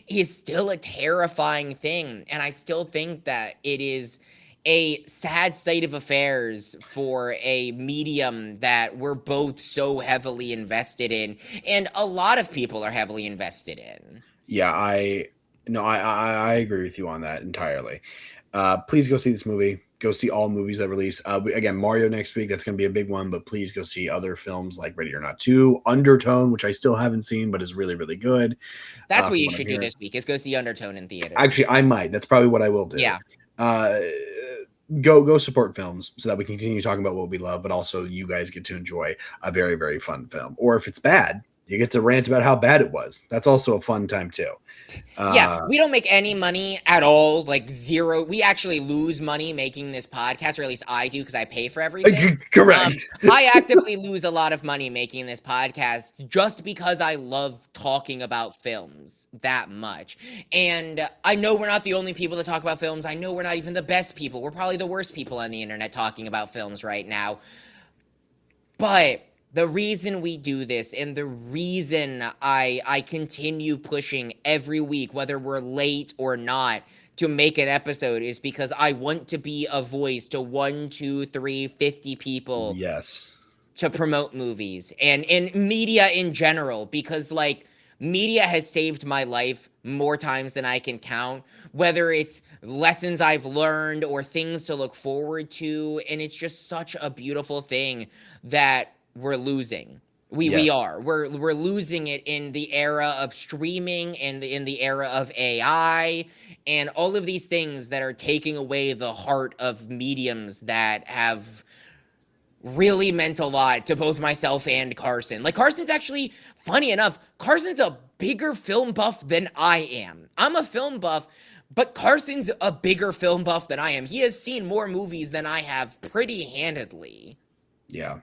is still a terrifying thing. And I still think that it is a sad state of affairs for a medium that we're both so heavily invested in, and a lot of people are heavily invested in. Yeah, I agree with you on that entirely. Please go see this movie. Go see all movies that release. Again, Mario next week. That's going to be a big one. But please go see other films like Ready or Not 2, Undertone, which I still haven't seen, but is really, really good. That's what From you what I'm should do hearing. this week, is go see Undertone in theater. Actually, I might. That's probably what I will do. Yeah. Go support films so that we continue talking about what we love, but also you guys get to enjoy a very, very fun film. Or if it's bad, you get to rant about how bad it was. That's also a fun time too. Yeah, we don't make any money at all, like zero. We actually lose money making this podcast, or at least I do because I pay for everything. Correct. I actively lose a lot of money making this podcast just because I love talking about films that much. And I know we're not the only people that talk about films. I know we're not even the best people. We're probably the worst people on the internet talking about films right now. But the reason we do this, and the reason I continue pushing every week, whether we're late or not, to make an episode, is because I want to be a voice to 1, 2, 3, 50 people Yes. to promote movies and media in general, because like media has saved my life more times than I can count, whether it's lessons I've learned or things to look forward to. And it's just such a beautiful thing that we're losing. We Yes. are. We're losing it in the era of streaming and in the era of AI and all of these things that are taking away the heart of mediums that have really meant a lot to both myself and Carson. Like, Carson's actually, funny enough, Carson's a bigger film buff than I am. I'm a film buff, but Carson's a bigger film buff than I am. He has seen more movies than I have pretty handedly. Yeah.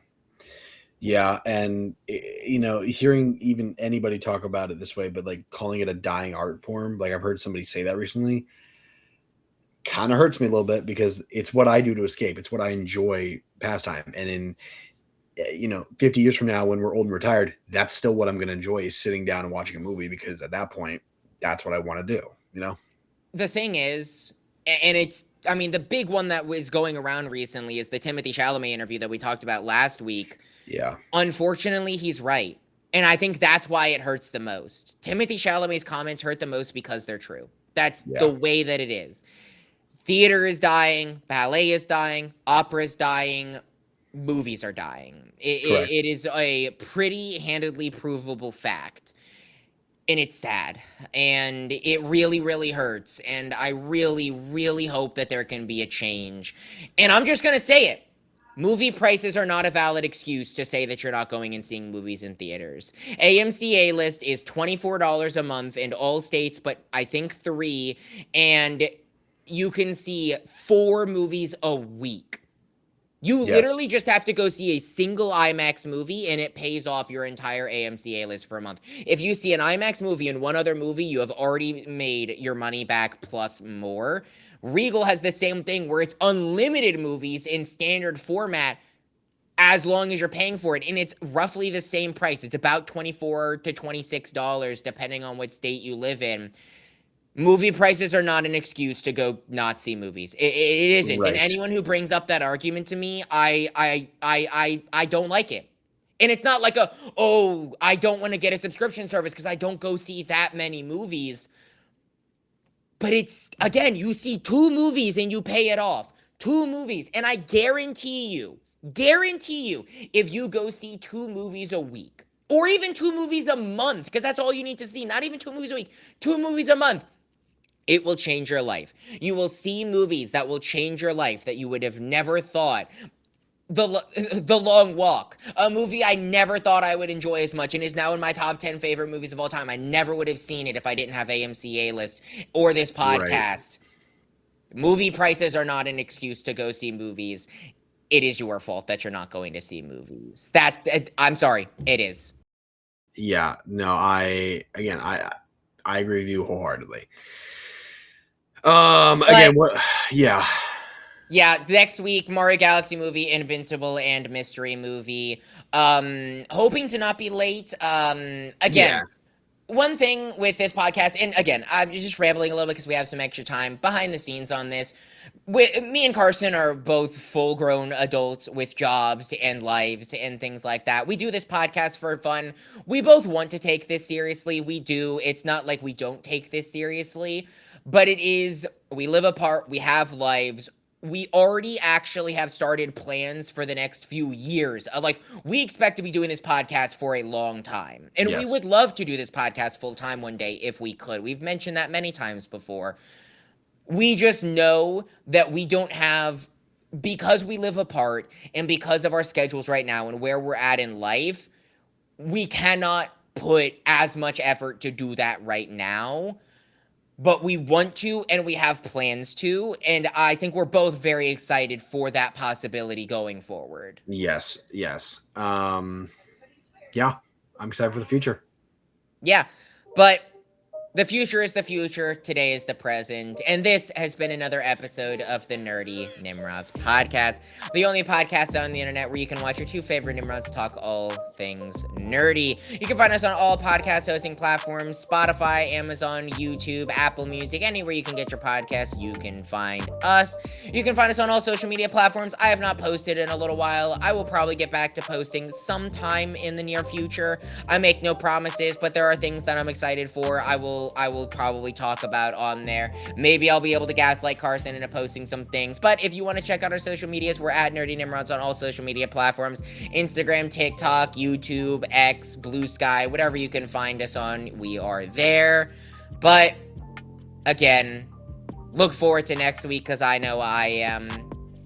Yeah, and hearing even anybody talk about it this way, but like calling it a dying art form, like I've heard somebody say that recently, kind of hurts me a little bit because it's what I do to escape. It's what I enjoy pastime. And in 50 years from now, when we're old and retired, that's still what I'm going to enjoy, is sitting down and watching a movie, because at that point, that's what I want to do. The thing is, and it's, I mean, the big one that was going around recently is the Timothée Chalamet interview that we talked about last week. Yeah. Unfortunately, he's right. And I think that's why it hurts the most. Timothée Chalamet's comments hurt the most because they're true. That's the way that it is. Theater is dying, ballet is dying, opera is dying, movies are dying. It is a pretty handedly provable fact. And it's sad. And it really, really hurts. And I really, really hope that there can be a change. And I'm just going to say it. Movie prices are not a valid excuse to say that you're not going and seeing movies in theaters. AMC A-List is $24 a month in all states, but I think 3. And you can see 4 movies a week. You literally just have to go see a single IMAX movie, and it pays off your entire AMC A-List for a month. If you see an IMAX movie and one other movie, you have already made your money back plus more. Regal has the same thing where it's unlimited movies in standard format as long as you're paying for it, and it's roughly the same price. It's about $24 to $26 depending on what state you live in. Movie prices are not an excuse to go not see movies. It isn't. And Right. anyone who brings up that argument to me, I don't like it. And it's not like I don't want to get a subscription service because I don't go see that many movies. But it's, again, you see 2 movies and you pay it off. 2 movies. And I guarantee you, if you go see 2 movies a week, or even 2 movies a month, because that's all you need to see, not even 2 movies a week, 2 movies a month, it will change your life. You will see movies that will change your life that you would have never thought. The Long Walk, a movie I never thought I would enjoy as much and is now in my top 10 favorite movies of all time. I never would have seen it if I didn't have AMC A-List or this podcast. Right. Movie prices are not an excuse to go see movies. It is your fault that you're not going to see movies. I'm sorry, it is. Yeah, no, I agree with you wholeheartedly. Again, Yeah, next week, Mario Galaxy movie, Invincible, and mystery movie. Hoping to not be late. One thing with this podcast, and again, I'm just rambling a little bit because we have some extra time behind the scenes on this. Me and Carson are both full-grown adults with jobs and lives and things like that. We do this podcast for fun. We both want to take this seriously. We do. It's not like we don't take this seriously, but it is, we live apart. We have lives. We already actually have started plans for the next few years. Like, we expect to be doing this podcast for a long time. And we would love to do this podcast full time one day if we could. We've mentioned that many times before. We just know that we don't have, because we live apart and because of our schedules right now and where we're at in life, we cannot put as much effort to do that right now. But we want to, and we have plans to, and I think we're both very excited for that possibility going forward. Yes. Yeah, I'm excited for the future. Yeah, but the future is the future. Today is the present. And this has been another episode of the Nerdy Nimrods podcast, the only podcast on the internet where you can watch your 2 favorite Nimrods talk all things nerdy. You can find us on all podcast hosting platforms: Spotify, Amazon, YouTube, Apple Music, anywhere you can get your podcasts, you can find us. You can find us on all social media platforms. I have not posted in a little while. I will probably get back to posting sometime in the near future. I make no promises, but there are things that I'm excited for. I will probably talk about on there. Maybe I'll be able to gaslight Carson into posting some things. But if you want to check out our social medias, we're at Nerdy Nimrods on all social media platforms: Instagram, TikTok, YouTube, X, Blue Sky, whatever you can find us on, we are there. But again, look forward to next week because I know I am.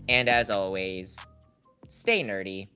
And as always, stay nerdy.